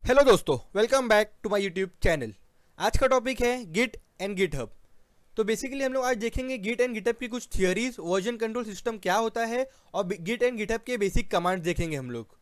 Hello दोस्तों, welcome back to my YouTube channel. आज का टॉपिक है गिट एंड गिटहब। तो बेसिकली हम लोग आज देखेंगे गिट एंड गिटहब की कुछ थियरीज, वर्जन कंट्रोल सिस्टम क्या होता है और गिट एंड गिटहब के बेसिक कमांड्स देखेंगे हम लोग।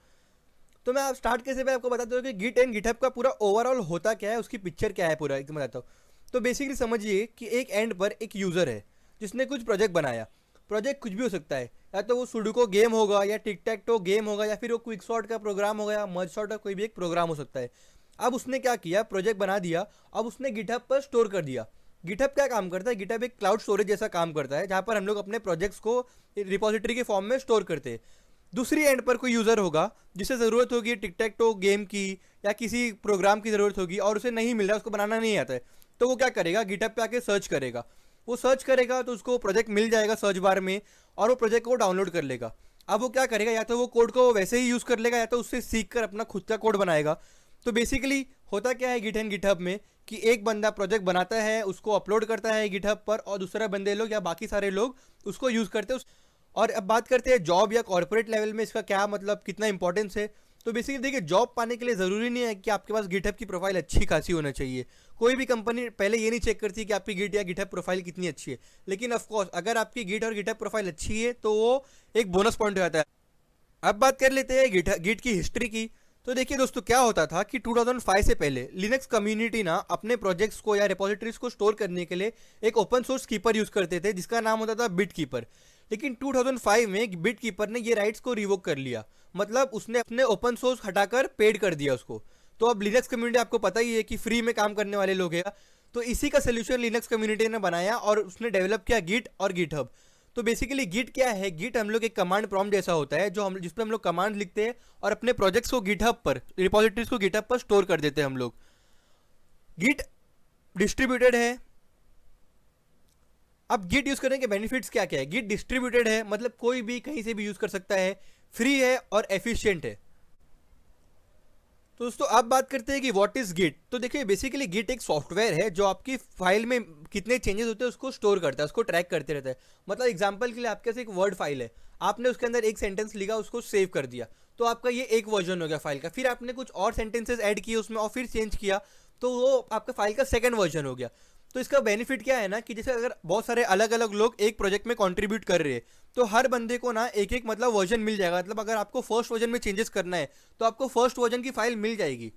तो मैं आप स्टार्ट कैसे मैं आपको बताता हूँ कि गिट एंड गिटहब का पूरा ओवरऑल होता क्या है, उसकी पिक्चर क्या है पूरा एकदम बताता हूँ। तो बेसिकली समझिए कि एक एंड पर एक यूज़र है जिसने कुछ प्रोजेक्ट बनाया। प्रोजेक्ट कुछ भी हो सकता है, या तो वो सुडोको गेम होगा, या टिक टैक टो गेम होगा, या फिर वो क्विक शॉट का प्रोग्राम होगा, या मर्ज शॉट का कोई भी एक प्रोग्राम हो सकता है। अब उसने क्या किया, प्रोजेक्ट बना दिया, अब उसने गिटहब पर स्टोर कर दिया। गिटहब क्या काम करता है? गिटहब एक क्लाउड स्टोरेज जैसा काम करता है, जहाँ पर हम लोग अपने प्रोजेक्ट्स को रिपोजिटरी के फॉर्म में स्टोर करते हैं। दूसरी एंड पर कोई यूज़र होगा जिसे ज़रूरत होगी टिक टैक टो गेम की या किसी प्रोग्राम की ज़रूरत होगी और उसे नहीं मिल रहा, उसको बनाना नहीं आता है, तो वो क्या करेगा, गिटहब पे आके सर्च करेगा। वो सर्च करेगा तो उसको प्रोजेक्ट मिल जाएगा सर्च बार में, और वो प्रोजेक्ट को डाउनलोड कर लेगा। अब वो क्या करेगा, या तो वो कोड को वैसे ही यूज़ कर लेगा, या तो उससे सीख कर अपना खुद का कोड बनाएगा। तो बेसिकली होता क्या है गिट एंड गिटहब में कि एक बंदा प्रोजेक्ट बनाता है, उसको अपलोड करता है गिटहब पर, और दूसरा बंदे लोग या बाकी सारे लोग उसको यूज़ करते हैं। और अब बात करते हैं जॉब या कॉर्पोरेट लेवल में इसका क्या मतलब, कितना इंपॉर्टेंस है। तो बेसिकली देखिए, जॉब पाने के लिए ज़रूरी नहीं है कि आपके पास गिटहब की प्रोफाइल अच्छी खासी होना चाहिए। कोई भी कंपनी पहले ये नहीं चेक करती कि आपकी गिट या गिटहब प्रोफाइल कितनी अच्छी है, लेकिन ऑफकोर्स अगर आपकी गिट और गिटहब प्रोफाइल अच्छी है तो वो एक बोनस पॉइंट हो जाता है। अब बात कर लेते हैं गिट की हिस्ट्री की। तो देखिए दोस्तों, क्या होता था कि 2005 से पहले लिनक्स कम्युनिटी ना अपने प्रोजेक्ट्स को या रिपोजिटरीज को स्टोर करने के लिए एक ओपन सोर्स कीपर यूज़ करते थे जिसका नाम होता था बिट कीपर। लेकिन 2005 में बिट कीपर ने ये राइट्स को रिवोक कर लिया, मतलब उसने अपने ओपन सोर्स हटाकर पेड कर दिया उसको। तो अब लिनक्स कम्युनिटी आपको पता ही है कि फ्री में काम करने वाले लोग हैं। तो इसी का सोल्यूशन लिनक्स कम्युनिटी ने बनाया और उसने डेवलप किया गिट और गिटहब। तो बेसिकली गिट क्या है, गिट हम लोग एक कमांड प्रॉम्प्ट जैसा होता है जो हम जिसपे हम लोग कमांड लिखते हैं और अपने प्रोजेक्ट्स को गिटहब पर, रिपोजिटरीज को गिटहब पर स्टोर कर देते हैं हम लोग। गिट डिस्ट्रीब्यूटेड है। अब गिट यूज करने के बेनिफिट्स क्या क्या है? गिट डिस्ट्रीब्यूटेड है, मतलब कोई भी कहीं से भी यूज कर सकता है, फ्री है और एफिशिएंट है। तो दोस्तों अब बात करते हैं कि व्हाट इज गिट। तो देखिए, बेसिकली गिट एक सॉफ्टवेयर है जो आपकी फाइल में कितने चेंजेस होते हैं उसको स्टोर करता है, उसको ट्रैक करते रहता है। मतलब एग्जांपल के लिए आपके पास एक वर्ड फाइल है, आपने उसके अंदर एक सेंटेंस लिखा, उसको सेव कर दिया, तो आपका ये एक वर्जन हो गया फाइल का। फिर आपने कुछ और सेंटेंसेस ऐड किए उसमें और फिर चेंज किया, तो वो आपका फाइल का सेकंड वर्जन हो गया। तो इसका बेनिफिट क्या है ना कि जैसे अगर बहुत सारे अलग अलग लोग एक प्रोजेक्ट में कंट्रीब्यूट कर रहे हैं, तो हर बंदे को ना एक एक मतलब वर्जन मिल जाएगा। मतलब अगर आपको फर्स्ट वर्जन में चेंजेस करना है तो आपको फर्स्ट वर्जन की फाइल मिल जाएगी।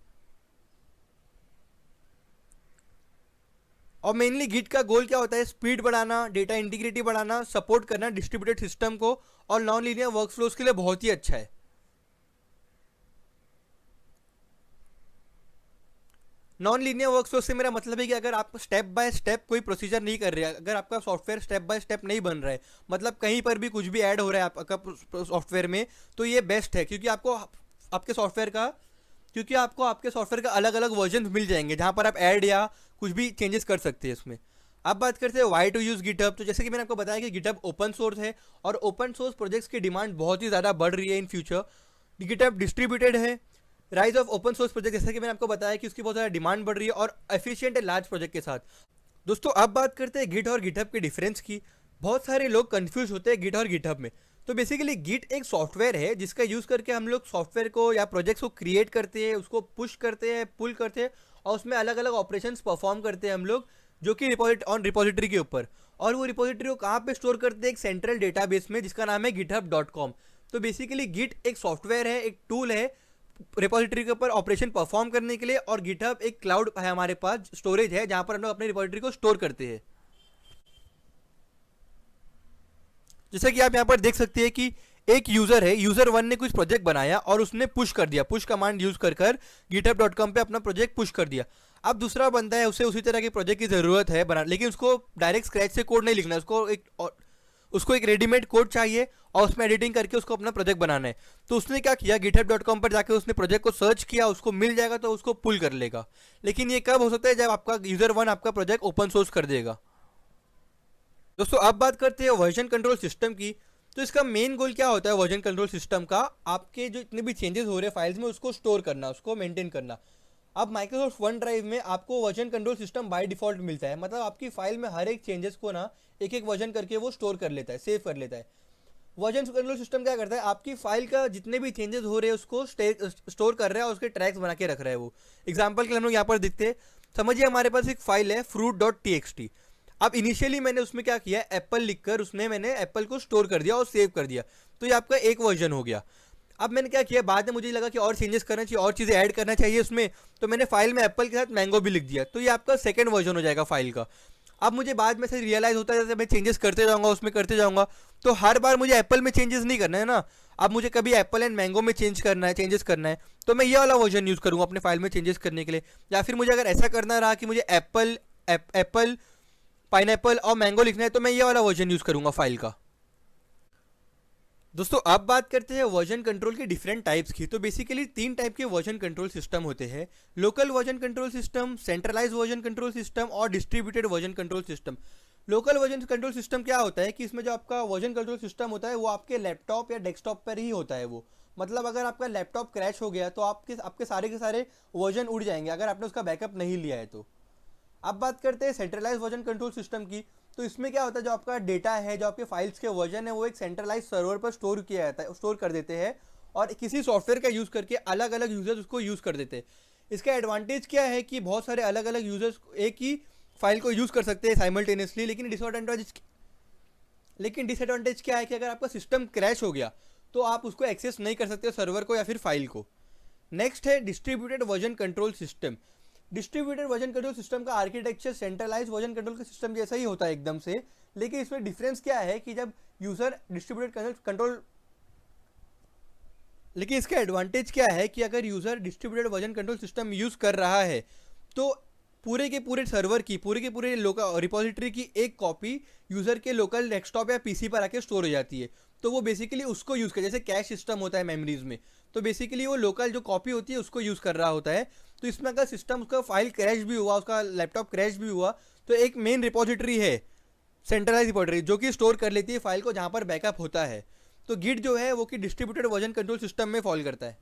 और मेनली गिट का गोल क्या होता है? स्पीड बढ़ाना, डेटा इंटीग्रिटी बढ़ाना, सपोर्ट करना डिस्ट्रीब्यूटेड सिस्टम को, और नॉन लीनियर वर्कफ्लोज के लिए बहुत ही अच्छा है। नॉन लीनियर वर्कफ्लो से मेरा मतलब है कि अगर आप स्टेप बाय स्टेप कोई प्रोसीजर नहीं कर रहे हैं, अगर आपका सॉफ्टवेयर स्टेप बाय स्टेप नहीं बन रहा है, मतलब कहीं पर भी कुछ भी ऐड हो रहा है आपका सॉफ्टवेयर में, तो ये बेस्ट है क्योंकि आपको आपके सॉफ्टवेयर का क्योंकि आपको आपके सॉफ्टवेयर का अलग अलग वर्जन मिल जाएंगे जहाँ पर आप ऐड या कुछ भी चेंजेस कर सकते हैं इसमें। अब बात करते हैं वाई टू यूज़ गिटहब। तो जैसे कि मैंने आपको बताया कि गिटहब ओपन सोर्स है और ओपन सोर्स प्रोजेक्ट्स की डिमांड बहुत ही ज़्यादा बढ़ रही है इन फ्यूचर। गिटहब डिस्ट्रीब्यूटेड है। Rise of open source project, जैसे कि मैंने आपको बताया कि उसकी बहुत ज़्यादा डिमांड बढ़ रही है और एफिशिएंट है लार्ज प्रोजेक्ट के साथ। दोस्तों अब बात करते हैं गिट और गिटहब के डिफरेंस की। बहुत सारे लोग कंफ्यूज होते हैं गिट और गिटहब में। तो बेसिकली गिट एक सॉफ्टवेयर है जिसका यूज़ करके हम लोग सॉफ्टवेयर को या प्रोजेक्ट्स को क्रिएट करते हैं, उसको पुश करते हैं, पुल करते हैं, और उसमें अलग अलग ऑपरेशंस परफॉर्म करते हैं हम लोग, जो कि रिपोजिटरी के ऊपर। और वो रिपोजिटरी को कहाँ पे स्टोर करते हैं? एक सेंट्रल डेटाबेस में जिसका नाम है github.com। तो बेसिकली गिट एक सॉफ्टवेयर है, एक टूल है रिपोजिटरी के ऊपर ऑपरेशन परफॉर्म करने के लिए, और गिटहब एक क्लाउड है हमारे पास, स्टोरेज है जहां पर हम लोग अपने रिपोजिटरी को स्टोर करते हैं। जैसे कि आप यहाँ पर देख सकते हैं कि एक यूजर है, यूजर वन ने कुछ प्रोजेक्ट बनाया और उसने पुश कर दिया, पुश कमांड यूज कर कर github.com पे अपना प्रोजेक्ट पुश कर दिया। अब दूसरा बंदा है, उसे उसी तरह के प्रोजेक्ट की जरूरत है बना, लेकिन उसको डायरेक्ट स्क्रैच से कोड नहीं लिखना है, उसको एक रेडीमेड कोड चाहिए और उसमें एडिटिंग करके उसको अपना प्रोजेक्ट बनाना है। तो उसने क्या किया, github.com पर जाकर उसने प्रोजेक्ट को सर्च किया, उसको मिल जाएगा तो उसको पुल कर लेगा। लेकिन ये कब हो सकता है? जब आपका यूजर वन आपका प्रोजेक्ट ओपन सोर्स कर देगा। दोस्तों अब बात करते हैं वर्जन कंट्रोल सिस्टम की। तो इसका मेन गोल क्या होता है वर्जन कंट्रोल सिस्टम का? आपके जो इतने भी चेंजेस हो रहे हैं फाइल्स में, उसको स्टोर करना, उसको मेंटेन करना। अब माइक्रोसॉफ्ट वन ड्राइव में आपको version control system by default मिलता है, मतलब आपकी फाइल में हर एक चेंजेस को ना एक एक वर्जन करके वो स्टोर कर लेता है, सेव कर लेता है। वर्जन कंट्रोल सिस्टम क्या करता है, आपकी फाइल का जितने भी चेंजेस हो रहे हैं उसको स्टोर कर रहा है और उसके ट्रैक्स बना के रख रहा है वो। एग्जाम्पल के लिए हम लोग यहाँ पर दिखते हैं, समझिए हमारे पास एक फाइल है fruit.txt। अब इनिशियली मैंने उसमें क्या किया, एप्पल लिखकर उसमें मैंने एप्पल को स्टोर कर दिया और सेव कर दिया, तो ये आपका एक वर्जन हो गया। अब मैंने क्या किया, बाद में मुझे लगा कि और चेंजेस करना चाहिए, और चीज़ें ऐड करना चाहिए उसमें, तो मैंने फाइल में एप्पल के साथ मैंगो भी लिख दिया, तो ये आपका सेकंड वर्जन हो जाएगा फाइल का। अब मुझे बाद में से रियलाइज होता है, जैसे मैं चेंजेस करते जाऊंगा उसमें करते जाऊंगा, तो हर बार मुझे एप्पल में चेंजेस नहीं करना है ना। अब मुझे कभी एप्पल एंड मैंगो में चेंजेस करना है, तो मैं ये वाला वर्जन यूज़ करूँगा अपने फाइल में चेंजेस करने के लिए। या फिर मुझे अगर ऐसा करना रहा कि मुझे एप्पल पाइनएप्पल और मैंगो लिखना है, तो मैं ये वाला वर्जन यूज़ करूँगा फाइल का। दोस्तों अब बात करते हैं वर्जन कंट्रोल के डिफरेंट टाइप्स की। तो बेसिकली 3 टाइप के वर्जन कंट्रोल सिस्टम होते हैं, local version control system, centralize version control system और distributed version control system. Local version control system क्या होता है कि इसमें जो आपका वर्जन कंट्रोल सिस्टम होता है वो आपके लैपटॉप या डेस्कटॉप पर ही होता है वो। मतलब अगर आपका लैपटॉप क्रैश हो गया तो आपके सारे के सारे वर्जन उड़ जाएंगे अगर आपने उसका बैकअप नहीं लिया है तो। अब बात करते हैं सेंट्रलाइज वर्जन कंट्रोल सिस्टम की। तो इसमें क्या होता है, जो आपका डेटा है, जो आपके फाइल्स के वर्जन है, वो एक सेंट्रलाइज सर्वर पर स्टोर किया जाता है, स्टोर कर देते हैं और किसी सॉफ्टवेयर का यूज़ करके अलग अलग यूजर्स उसको यूज़ कर देते हैं। इसका एडवांटेज क्या है कि बहुत सारे अलग अलग यूजर्स एक ही फाइल को यूज़ कर सकते हैं साइमल्टेनियसली। लेकिन डिसएडवांटेज क्या है कि अगर आपका सिस्टम क्रैश हो गया तो आप उसको एक्सेस नहीं कर सकते सर्वर को या फिर फाइल को। नेक्स्ट है distributed version control system. Distributed version control system का आर्किटेक्चर सेंट्रलाइज वर्जन कंट्रोल के सिस्टम जैसा ही होता है एकदम से, लेकिन इसमें डिफरेंस क्या है कि जब यूजर डिस्ट्रीब्यूटेड कंट्रोल लेकिन इसका एडवांटेज क्या है कि अगर user distributed version control system use कर रहा है तो पूरे के पूरे सर्वर की पूरे के पूरे लोकल रिपोजिटरी की एक कॉपी यूजर के लोकल डेस्कटॉप या पीसी पर आके स्टोर हो जाती है। तो वो बेसिकली उसको यूज़ कर, जैसे कैश सिस्टम होता है मेमोरीज में, तो बेसिकली वो लोकल जो कॉपी होती है उसको यूज़ कर रहा होता है। तो इसमें अगर सिस्टम उसका फाइल क्रैश भी हुआ, उसका लैपटॉप क्रैश भी हुआ, तो एक मेन रिपोजिटरी है, सेंट्रलाइज रिपोजिटरी, जो कि स्टोर कर लेती है फाइल को जहाँ पर बैकअप होता है। तो गिट जो है वो कि डिस्ट्रीब्यूटेड वर्जन कंट्रोल सिस्टम में फॉल करता है।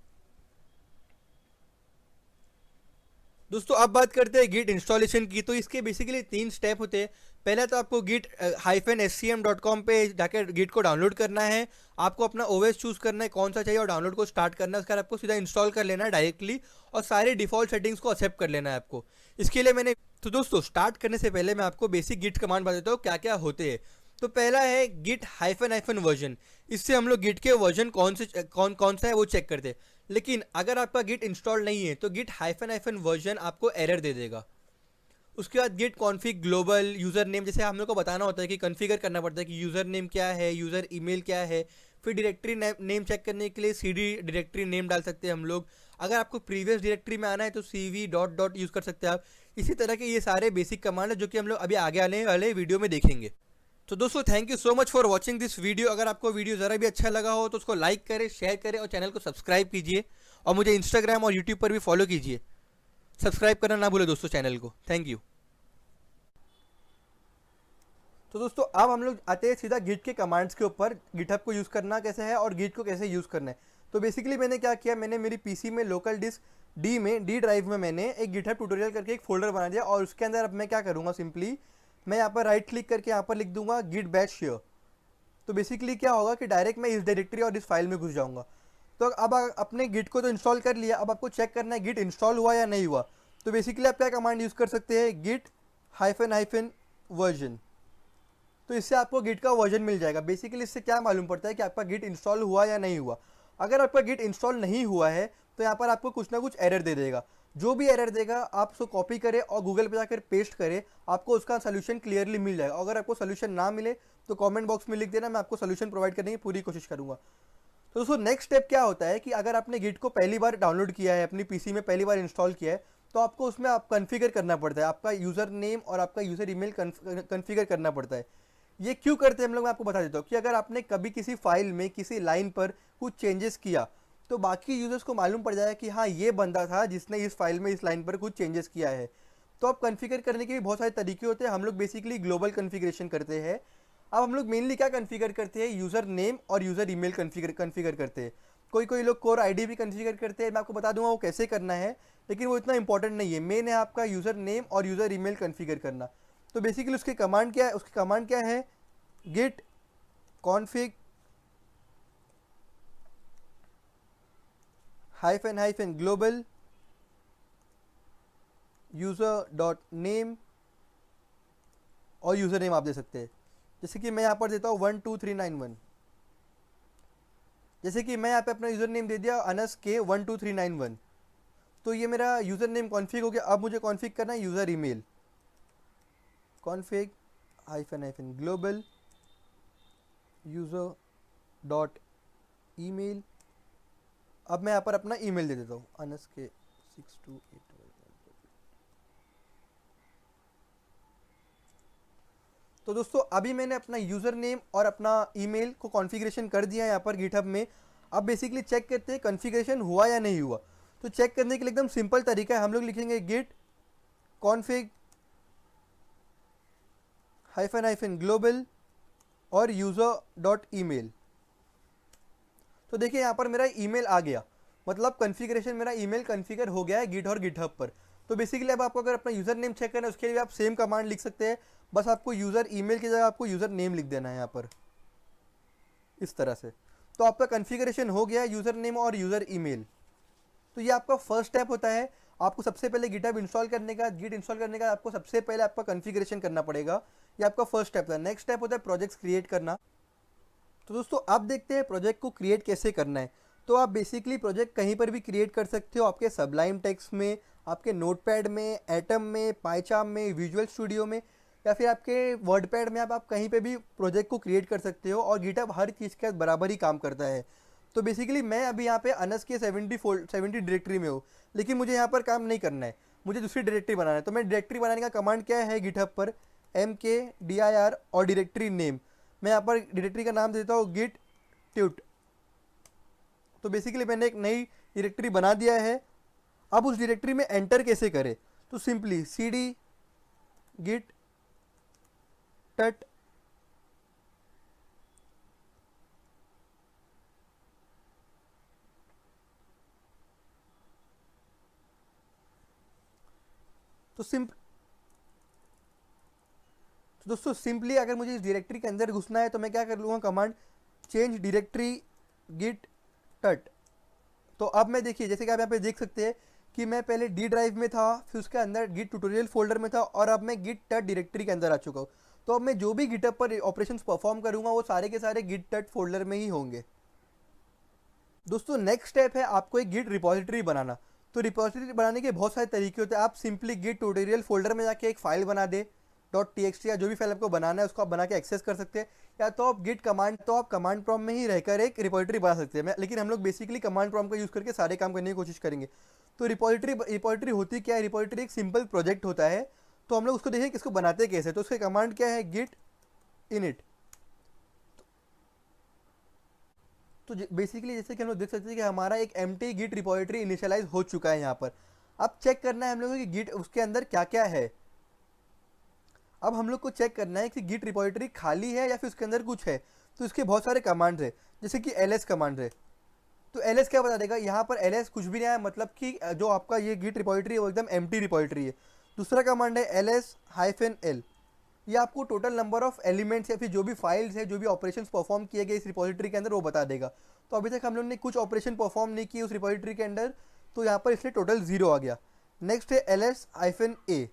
दोस्तों अब बात करते हैं गिट इंस्टॉलेशन की। तो इसके बेसिकली 3 स्टेप होते हैं। पहले तो आपको git-scm.com पे जाकर गिट को डाउनलोड करना है, आपको अपना ओएस चूज़ करना है कौन सा चाहिए और डाउनलोड को स्टार्ट करना है। उसके बाद आपको सीधा इंस्टॉल कर लेना है डायरेक्टली और सारे डिफ़ॉल्ट सेटिंग्स को एक्सेप्ट कर लेना है आपको। इसके लिए तो दोस्तों स्टार्ट करने से पहले मैं आपको बेसिक गिट कमांड बता देता हूँ क्या क्या होते हैं। तो पहला है git -वर्जन। इससे हम लोग गिट के वर्जन कौन सा है वो चेक करते हैं। लेकिन अगर आपका गिट इंस्टॉल नहीं है तो git -वर्जन आपको एरर दे देगा। उसके बाद git config global user name, जैसे हम लोग को बताना होता है कि कॉन्फ़िगर करना पड़ता है कि यूज़र नेम क्या है, यूज़र ईमेल क्या है। फिर डायरेक्टरी नेम चेक करने के लिए cd डायरेक्टरी नेम डाल सकते हैं हम लोग। अगर आपको प्रीवियस डायरेक्टरी में आना है तो cv डॉट यूज़ कर सकते हैं आप। इसी तरह के ये सारे बेसिक कमांड है जो कि हम लोग अभी आगे आने वाले वीडियो में देखेंगे। तो दोस्तों thank you so much for watching this video. अगर आपको वीडियो ज़रा भी अच्छा लगा हो तो उसको लाइक करें, शेयर करें और चैनल को सब्सक्राइब कीजिए और मुझे इंस्टाग्राम और यूट्यूब पर भी फॉलो कीजिए। सब्सक्राइब करना ना भूलें दोस्तों चैनल को। Thank you. तो दोस्तों अब हम लोग आते हैं सीधा गिट के कमांड्स के ऊपर, गिटहब को यूज़ करना कैसे है और गिट को कैसे यूज़ करना है। तो बेसिकली मैंने क्या किया, मैंने मेरी पीसी में लोकल डिस्क डी ड्राइव में मैंने एक गिटहब ट्यूटोरियल करके एक फोल्डर बना दिया और उसके अंदर अब मैं क्या करूँगा, सिंपली मैं यहाँ पर राइट क्लिक करके यहाँ पर लिख दूंगा गिट बैश शेयर। तो बेसिकली क्या होगा कि डायरेक्ट मैं इस डायरेक्टरी और इस फाइल में घुस जाऊँगा। तो अब अपने गिट को तो इंस्टॉल कर लिया, अब आपको चेक करना है गिट इंस्टॉल हुआ या नहीं हुआ। तो बेसिकली आप क्या कमांड यूज़ कर सकते हैं, git -वर्जन। तो इससे आपको गिट का वर्जन मिल जाएगा। बेसिकली इससे क्या मालूम पड़ता है कि आपका गिट इंस्टॉल हुआ या नहीं हुआ। अगर आपका गिट इंस्टॉल नहीं हुआ है तो यहाँ पर आपको कुछ ना कुछ एरर दे देगा। जो भी एरर देगा आप उसको कॉपी करें और गूगल पे जाकर पेस्ट करें, आपको उसका सोल्यूशन क्लियरली मिल जाएगा। अगर आपको सोल्यूशन ना मिले तो कमेंट बॉक्स में लिख देना, मैं आपको सोल्यूशन प्रोवाइड करने की पूरी कोशिश करूँगा। तो दोस्तों नेक्स्ट स्टेप क्या होता है कि अगर आपने गिट को पहली बार डाउनलोड किया है, अपनी पीसी में पहली बार इंस्टॉल किया है, तो आपको उसमें आप कॉन्फ़िगर करना पड़ता है, आपका यूज़र नेम और आपका यूज़र ईमेल कॉन्फ़िगर करना पड़ता है। ये क्यों करते हैं हम लोग, मैं आपको बता देता हूँ कि अगर आपने कभी किसी फाइल में किसी लाइन पर कुछ चेंजेस किया तो बाकी यूजर्स को मालूम पड़ जाएगा कि हाँ ये बंदा था जिसने इस फाइल में इस लाइन पर कुछ चेंजेस किया है। तो अब कॉन्फ़िगर करने के भी बहुत सारे तरीके होते हैं। हम लोग बेसिकली ग्लोबल कॉन्फ़िगरेशन करते हैं। अब हम लोग मेनली क्या कॉन्फ़िगर करते हैं, यूज़र नेम और यूज़र ईमेल कॉन्फ़िगर करते हैं। कोई लोग कोर आईडी भी कॉन्फ़िगर करते हैं, मैं आपको बता दूंगा वो कैसे करना है, लेकिन वो इतना इंपॉर्टेंट नहीं है। मेन है आपका यूज़र नेम और यूज़र ईमेल कॉन्फ़िगर करना। तो बेसिकली उसकी कमांड क्या है, git config hyphen global user dot name, और यूज़र नेम आप दे सकते हैं। जैसे कि मैं यहाँ पर देता हूँ 12391। जैसे कि मैं यहाँ पे अपना यूज़र नेम दे दिया अनस के 12391, तो ये मेरा यूज़र नेम कॉन्फ़िग हो गया। अब मुझे कॉन्फ़िग करना है user email, config hyphen global user dot email. अब मैं यहाँ पर अपना ईमेल दे देता हूँ अनस के 6281। तो दोस्तों अभी मैंने अपना यूज़र नेम और अपना ईमेल को कॉन्फ़िगरेशन कर दिया है यहाँ पर गिटहब में। अब बेसिकली चेक करते हैं कॉन्फ़िगरेशन हुआ या नहीं हुआ। तो चेक करने के लिए एकदम सिंपल तरीका है, हम लोग लिखेंगे गिट कॉन्फ़िग हाइफन ग्लोबल और यूज़र डॉट ईमेल। तो देखिए यहाँ पर मेरा ईमेल आ गया, मतलब कॉन्फ़िगरेशन मेरा ईमेल कॉन्फ़िगर हो गया है गिट और गिटहब पर। तो बेसिकली अब आपको अगर अपना यूज़र नेम चेक करना है उसके लिए आप सेम कमांड लिख सकते हैं, बस आपको यूज़र ईमेल की जगह आपको यूज़र नेम लिख देना है यहाँ पर इस तरह से। तो आपका कॉन्फ़िगरेशन हो गया है यूज़र नेम और यूज़र ईमेल। तो ये आपका फर्स्ट स्टेप होता है। आपको सबसे पहले गिटहब इंस्टॉल करने का, गिट इंस्टॉल करने का आपको सबसे पहले आपका कॉन्फ़िगरेशन करना पड़ेगा। ये आपका फर्स्ट स्टेप था। नेक्स्ट स्टेप होता है प्रोजेक्ट्स क्रिएट करना। तो दोस्तों आप देखते हैं प्रोजेक्ट को क्रिएट कैसे करना है। तो आप बेसिकली प्रोजेक्ट कहीं पर भी क्रिएट कर सकते हो, आपके सबलाइम टेक्स्ट में, आपके नोटपैड में, एटम में, पाइचार्म में, विजुअल स्टूडियो में, या फिर आपके वर्डपैड में। आप कहीं पे भी प्रोजेक्ट को क्रिएट कर सकते हो और गिटहब हर चीज़ के बराबर ही काम करता है। तो बेसिकली मैं अभी यहाँ पे अनस के 70 डायरेक्टरी में हूँ, लेकिन मुझे यहाँ पर काम नहीं करना है, मुझे दूसरी डायरेक्टरी बनाना है। तो मैं डायरेक्टरी बनाने का कमांड क्या है गिटहब पर, MKDIR और डायरेक्टरी नेम। मैं यहाँ पर डायरेक्टरी का नाम देता हूँ गिट ट्यूट। तो बेसिकली मैंने एक नई डायरेक्टरी बना दिया है। अब उस डायरेक्टरी में एंटर कैसे करें, तो सिंपली cd git tut तो दोस्तों सिंपली अगर मुझे इस डायरेक्टरी के अंदर घुसना है तो मैं क्या कर लूँगा, कमांड चेंज डायरेक्टरी गिट टट। तो अब मैं देखिए जैसे कि आप यहाँ पे देख सकते हैं कि मैं पहले डी ड्राइव में था, फिर उसके अंदर गिट ट्यूटोरियल फोल्डर में था, और अब मैं गिट टट डायरेक्टरी के अंदर आ चुका हूँ। तो अब मैं जो भी गिटहब पर ऑपरेशंस परफॉर्म करूँगा वो सारे के सारे गिट टट फोल्डर में ही होंगे। दोस्तों नेक्स्ट स्टेप है आपको एक गिट रिपॉजिटरी बनाना। तो रिपॉजिटरी बनाने के बहुत सारे तरीके होते हैं। आप सिंपली गिट ट्यूटोरियल फोल्डर में जाके एक फाइल बना दे .txt, या जो भी फाइल आपको बनाना है उसको आप बना के एक्सेस कर सकते हैं, या तो आप गिट कमांड, तो आप कमांड प्रॉम्प्ट में ही रहकर एक रिपॉजिटरी बना सकते हैं। लेकिन हम लोग बेसिकली कमांड प्रॉम्प्ट का यूज़ करके सारे काम करने की कोशिश करेंगे। तो रिपॉजिटरी होती क्या है, रिपॉजिटरी एक सिंपल प्रोजेक्ट होता है। तो हम लोग उसको देखें कि इसको बनाते कैसे। तो उसके कमांड क्या है, गिट इनिट। तो बेसिकली जैसे कि हम लोग देख सकते हैं कि हमारा एक एम्प्टी गिट रिपॉजिटरी इनिशियलाइज हो चुका है यहाँ पर। अब चेक करना है हम लोगों की गिट उसके अंदर क्या क्या है। अब हम लोग को चेक करना है कि गिट रिपॉजिटरी खाली है या फिर उसके अंदर कुछ है। तो इसके बहुत सारे कमांड्स है, जैसे कि ls कमांड है। तो ls क्या बता देगा, यहाँ पर ls कुछ भी नहीं आया, मतलब कि जो आपका ये गिट रिपॉजिटरी है वो एकदम एम्प्टी रिपॉजिटरी है। दूसरा कमांड है ls-l, ये आपको टोटल नंबर ऑफ एलिमेंट्स या फिर जो भी फाइल्स है, जो भी ऑपरेशंस परफॉर्म किए गए इस रिपॉजिटरी के अंदर वो बता देगा। तो अभी तक हम लोग ने कुछ ऑपरेशन परफॉर्म नहीं किए उस रिपॉजिटरी के अंदर, तो यहाँ पर इसलिए टोटल 0 आ गया। नेक्स्ट है ls-a,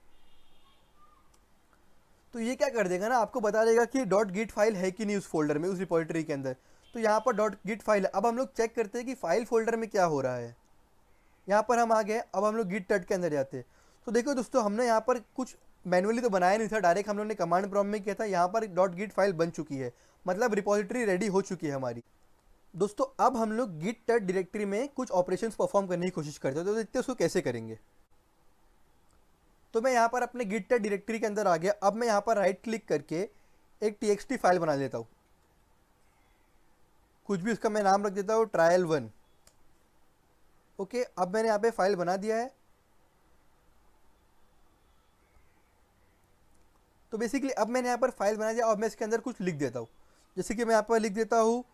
तो ये क्या कर देगा ना, आपको बता देगा कि .git फाइल है कि नहीं उस फोल्डर में, उस रिपॉजिटरी के अंदर। तो यहाँ पर .git फाइल है। अब हम लोग चेक करते हैं कि फाइल फोल्डर में क्या हो रहा है। यहाँ पर हम आ गए, अब हम लोग गिट टट के अंदर जाते हैं। तो देखो दोस्तों हमने यहाँ पर कुछ मैनुअली तो बनाया नहीं था, डायरेक्ट हम लोग ने कमांड प्रॉम्प्ट में किया था। यहाँ पर .git फाइल बन चुकी है, मतलब रिपॉजिटरी रेडी हो चुकी है हमारी। दोस्तों अब हम लोग गिट टट डायरेक्टरी में कुछ ऑपरेशंस परफॉर्म करने की कोशिश करते हैं। तो देखते हैं उसको कैसे करेंगे। तो मैं यहाँ पर अपने गिट टट डायरेक्टरी के अंदर आ गया। अब मैं यहाँ पर राइट क्लिक करके एक txt फाइल बना लेता हूँ, कुछ भी उसका मैं नाम रख देता हूँ trial1। ओके, अब मैंने यहाँ पे फाइल बना दिया है। तो बेसिकली अब मैंने यहाँ पर फाइल बना दिया और मैं इसके अंदर कुछ लिख देता हूँ, जैसे कि मैं यहाँ पर लिख देता हूँ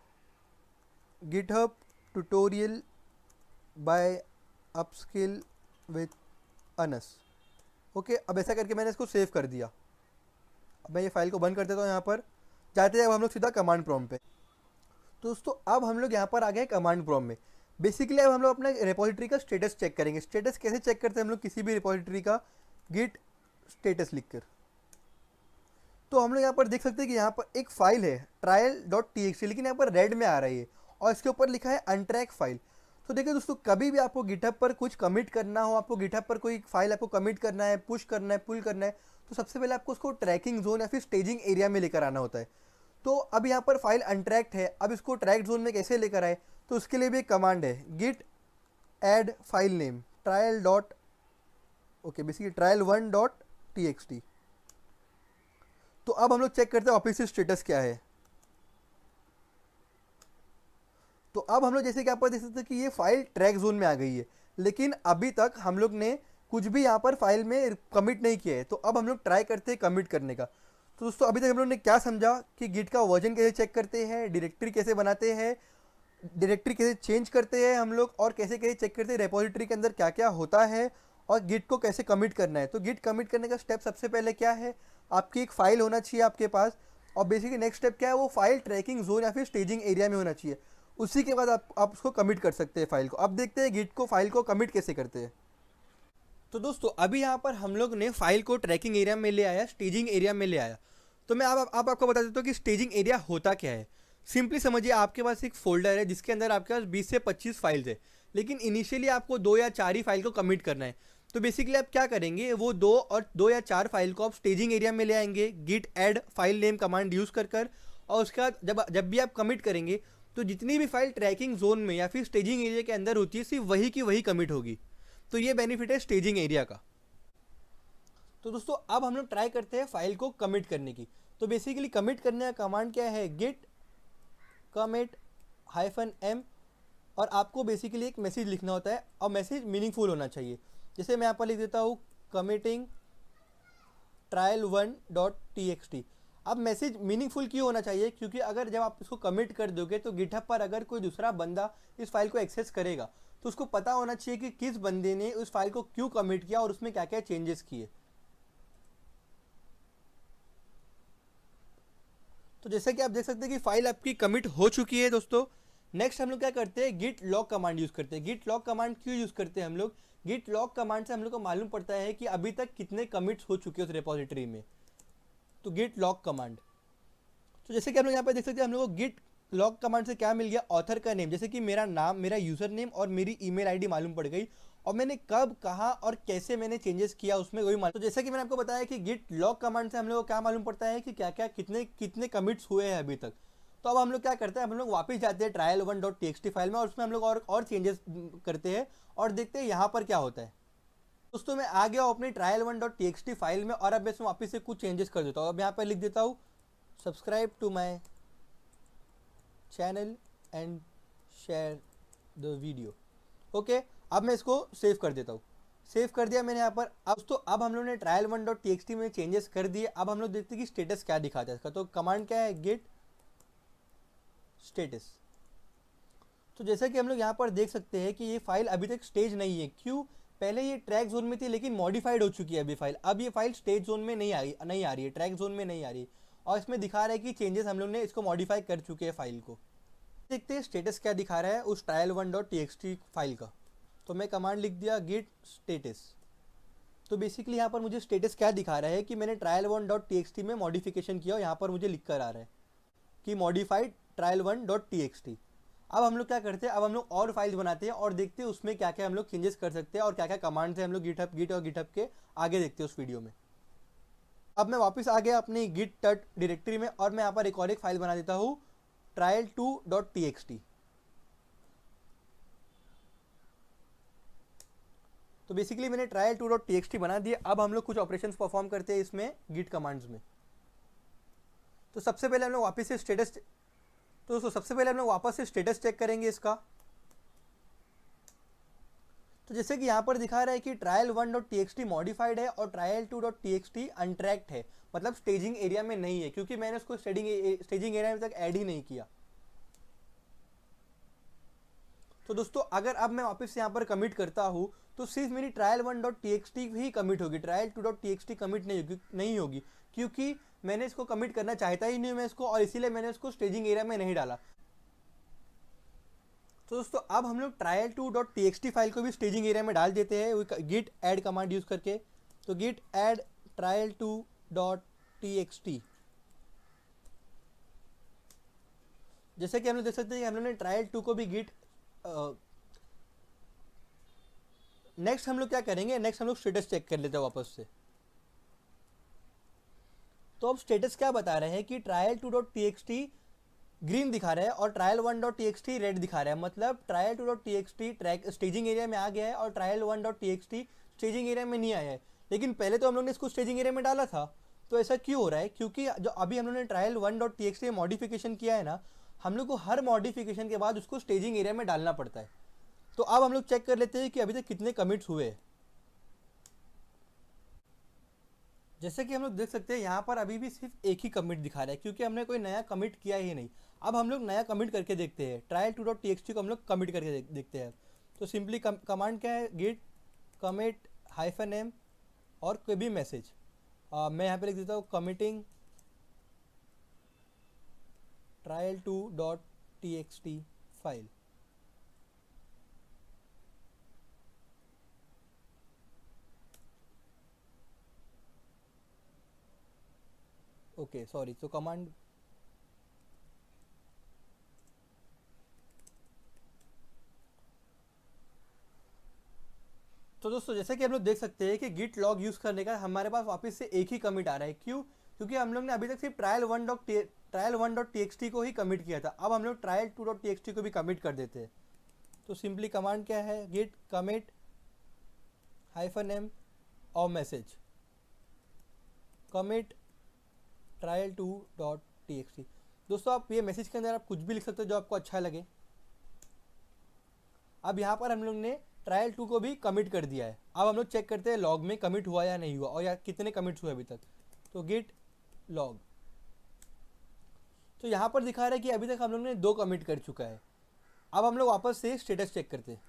GitHub tutorial bye upskill with Anas. Okay, अब ऐसा करके मैंने इसको सेव कर दिया। अब मैं ये फाइल को बंद कर देता हूँ। यहाँ पर जाते हैं अब हम लोग सीधा कमांड प्रॉम्प्ट पे। तो दोस्तों अब हम लोग यहाँ पर आ गए कमांड प्रॉम्प्ट में। बेसिकली अब हम लोग अपना रिपोजिटरी का स्टेटस चेक करेंगे। स्टेटस कैसे चेक करते हैं हम लोग किसी भी रिपोजिटरी का? गिट स्टेटस लिखकर। तो हम लोग यहाँ पर देख सकते हैं कि यहाँ पर एक फाइल है trial.txt, लेकिन यहाँ पर रेड में आ रही है और इसके ऊपर लिखा है अनट्रैक फाइल। तो देखिए दोस्तों, कभी भी आपको गिटहब पर कुछ कमिट करना हो, आपको गिटहब पर कोई फाइल आपको कमिट करना है, पुश करना है, पुल करना है, तो सबसे पहले आपको उसको ट्रैकिंग जोन या फिर स्टेजिंग एरिया में लेकर आना होता है। तो अब यहाँ पर फाइल अनट्रैक्ड है, अब इसको ट्रैक जोन में कैसे लेकर आए? तो उसके लिए भी एक कमांड है, git add file name trial dot basically trial1.txt। तो अब हम लोग चेक करते हैं ऑफिस स्टेटस क्या है। तो अब हम लोग जैसे कि यहाँ पर देख सकते हैं कि ये फाइल ट्रैक जोन में आ गई है, लेकिन अभी तक हम लोग ने कुछ भी यहाँ पर फाइल में कमिट नहीं किया है। तो अब हम लोग ट्राई करते हैं कमिट करने का। तो दोस्तों, अभी तक हम लोग ने क्या समझा कि गिट का वर्जन कैसे चेक करते हैं, डायरेक्टरी कैसे बनाते हैं, डायरेक्टरी कैसे चेंज करते हैं हम लोग, और कैसे कैसे चेक करते हैं रेपोजिटरी के अंदर क्या क्या होता है, और गिट को कैसे कमिट करना है। तो गिट कमिट करने का स्टेप सबसे पहले क्या है? आपकी एक फ़ाइल होना चाहिए आपके पास, और बेसिकली नेक्स्ट स्टेप क्या है? वो फाइल ट्रैकिंग जोन या फिर स्टेजिंग एरिया में होना चाहिए। उसी के बाद आप उसको कमिट कर सकते हैं फाइल को। अब देखते हैं गिट को फाइल को कमिट कैसे करते हैं। तो दोस्तों, अभी यहाँ पर हम लोग ने फाइल को ट्रैकिंग एरिया में ले आया, स्टेजिंग एरिया में ले आया। तो मैं अब आपको बता देता हूँ कि स्टेजिंग एरिया होता क्या है। सिंपली समझिए, आपके पास एक फोल्डर है जिसके अंदर आपके पास 20 से 25 फाइल्स है, लेकिन इनिशियली आपको 2 या 4 ही फाइल को कमिट करना है। तो बेसिकली आप क्या करेंगे, वो 2 या 4 फाइल को आप स्टेजिंग एरिया में ले आएंगे git add file name command use कर और उसके बाद जब भी आप कमिट करेंगे तो जितनी भी फाइल ट्रैकिंग जोन में या फिर स्टेजिंग एरिया के अंदर होती है, सिर्फ वही की वही कमिट होगी। तो ये बेनिफिट है स्टेजिंग एरिया का। तो दोस्तों, अब हम लोग ट्राई करते हैं फाइल को कमिट करने की। तो बेसिकली कमिट करने का कमांड क्या है? गिट कमिट -m, और आपको बेसिकली एक मैसेज लिखना होता है, और मैसेज मीनिंगफुल होना चाहिए। जैसे मैं यहाँ पर लिख देता हूँ कमिटिंग trial1.txt। अब मैसेज मीनिंगफुल क्यों होना चाहिए? क्योंकि अगर जब आप इसको कमिट कर दोगे तो गिटहब पर अगर कोई दूसरा बंदा इस फाइल को एक्सेस करेगा तो उसको पता होना चाहिए कि किस बंदे ने उस फाइल को क्यों कमिट किया और उसमें क्या क्या चेंजेस किए। तो जैसे कि आप देख सकते हैं कि फाइल आपकी कमिट हो चुकी है। दोस्तों, नेक्स्ट हम लोग क्या करते हैं? गिट लॉग कमांड यूज़ करते हैं। गिट लॉग कमांड क्यों यूज़ करते हैं हम लोग? गिट लॉग कमांड से हम लोग को मालूम पड़ता है कि अभी तक कितने कमिट्स हो चुके हैं उस रिपोजिटरी में। तो गिट लॉग कमांड, तो जैसे कि हम लोग यहाँ पे देख सकते हैं, हम लोग को गिट लॉग कमांड से क्या मिल गया? ऑथर का नेम, जैसे कि मेरा नाम, मेरा यूज़र नेम और मेरी ईमेल आईडी मालूम पड़ गई, और मैंने कब, कहाँ और कैसे मैंने चेंजेस किया उसमें वही मालूम। तो जैसे कि मैंने आपको बताया कि गिट लॉग कमांड से हम लोग को क्या मालूम पड़ता है कि क्या क्या कितने कमिट्स हुए हैं अभी तक। तो अब हम लोग क्या करते हैं? हम लोग वापस जाते हैं trial1.txt फाइल में, और उसमें हम लोग और चेंजेस करते हैं और देखते हैं यहाँ पर क्या होता है। दोस्तों, मैं आ गया हूँ अपनी trial1.txt फाइल में, और अब मैं इसमें वापस से कुछ चेंजेस कर देता हूँ। अब यहाँ पर लिख देता हूँ subscribe to my channel and share the video. Okay, अब मैं इसको सेव कर देता हूँ। सेव कर दिया मैंने यहाँ पर। अब तो अब हम लोग ने trial1.txt में चेंजेस कर दिए। अब हम लोग देखते हैं कि स्टेटस क्या दिखाता है इसका। तो कमांड क्या है? Git status. तो जैसा कि हम लोग यहाँ पर देख सकते हैं कि ये फाइल अभी तक स्टेज नहीं है। क्यों? पहले ये ट्रैक जोन में थी, लेकिन मॉडिफाइड हो चुकी है अभी फाइल। अब ये फाइल स्टेज जोन में नहीं आ रही है, ट्रैक जोन में नहीं आ रही है, और इसमें दिखा रहा है कि चेंजेस हम लोग ने इसको मॉडिफाई कर चुके हैं फाइल को। देखते हैं स्टेटस क्या दिखा रहा है उस trial1.txt फाइल का। तो मैं कमांड लिख दिया गिट स्टेटस। तो बेसिकली यहाँ पर मुझे स्टेटस क्या दिखा रहा है कि मैंने trial1.txt में मॉडिफिकेशन किया, और यहाँ पर मुझे लिख कर आ रहा है कि मॉडिफाइड trial1.txt। अब हम लोग क्या करते हैं? अब हम लोग और फाइल्स बनाते हैं और देखते हैं उसमें क्या क्या हम लोग चेंजेस कर सकते हैं और क्या क्या कमांड से हम लोग गिट और गिटहब के आगे देखते हैं उस वीडियो में। अब मैं वापस आ गया अपनी गिट टट डायरेक्टरी में, और मैं यहाँ पर एक और एक फाइल बना देता हूँ trial2.txt। तो बेसिकली मैंने trial2.txt बना दिया। अब हम लोग कुछ ऑपरेशंस परफॉर्म करते हैं इसमें गिट कमांड्स में। तो सबसे पहले हम लोग वापस से स्टेटस स्टेटस चेक करेंगे इसका। तो जैसे कि यहाँ पर दिखा रहा है कि trial1.txt मॉडिफाइड है और trial2.txt अनट्रैक्ड है, मतलब स्टेजिंग एरिया में नहीं है, क्योंकि मैंने उसको स्टेजिंग एरिया में तक ऐड ही नहीं किया। तो दोस्तों, अगर अब मैं वापस यहाँ पर कमिट करता हूँ तो सिर्फ मेरी trial1.txt ही कमिट होगी, trial2.txt कमिट नहीं होगी, क्योंकि मैंने इसको कमिट करना चाहता ही नहीं मैं इसको, और इसीलिए मैंने इसको स्टेजिंग एरिया में नहीं डाला। तो दोस्तों अब हम लोग trial2.txt फाइल को भी स्टेजिंग एरिया में डाल देते हैं git add कमांड यूज़ करके। तो git add trial2.txt, जैसे कि हम लोग देख सकते हैं कि हम लोग ने trial2 को भी गिट नेक्स्ट हम लोग क्या करेंगे, नेक्स्ट हम लोग स्टेटस चेक कर लेते हैं वापस से। तो अब स्टेटस क्या बता रहे हैं कि trial2.txt ग्रीन दिखा रहा है और trial1.txt रेड दिखा रहा है। मतलब trial2.txt ट्रैक स्टेजिंग एरिया में आ गया है और trial1.txt स्टेजिंग एरिया में नहीं आया है। लेकिन पहले तो हम लोग ने इसको स्टेजिंग एरिया में डाला था। तो ऐसा क्यों हो रहा है? क्योंकि जो अभी हम लोग ने trial1.txt में मॉडिफिकेशन किया है ना, हम लोग को हर मॉडिफिकेशन के बाद उसको स्टेजिंग एरिया में डालना पड़ता है। तो अब हम लोग चेक कर लेते हैं कि अभी तक कितने कमिट्स हुए हैं। जैसे कि हम लोग देख सकते हैं यहाँ पर अभी भी सिर्फ एक ही कमिट दिखा रहा है, क्योंकि हमने कोई नया कमिट किया ही नहीं। अब हम लोग नया कमिट करके देखते हैं, trial2.txt को हम लोग कमिट करके देखते हैं। तो सिंपली कमांड क्या है, git commit -m और कोई भी मैसेज। मैं यहाँ पे लिख देता हूँ committing trial2.txt file. Okay sorry, तो कमांड तो दोस्तों जैसे कि हम लोग देख सकते हैं कि गिट लॉग यूज़ करने का हमारे पास वापस से एक ही कमिट आ रहा है। क्यों? क्योंकि हम लोग ने अभी तक सिर्फ trial1.txt को ही कमिट किया था। अब हम लोग trial2.txt को भी कमिट कर देते हैं। तो सिंपली कमांड क्या है, git commit -m और मैसेज commit trial2.txt। दोस्तों आप ये मैसेज के अंदर आप कुछ भी लिख सकते हो जो आपको अच्छा लगे। अब यहाँ पर हम लोग ने trial2 को भी कमिट कर दिया है। अब हम लोग चेक करते हैं लॉग में कमिट हुआ या नहीं हुआ और या कितने कमिट्स हुए अभी तक। तो git log, तो यहाँ पर दिखा रहा है कि अभी तक हम लोग ने 2 कमिट कर चुका है। अब हम लोग वापस से स्टेटस चेक करते हैं।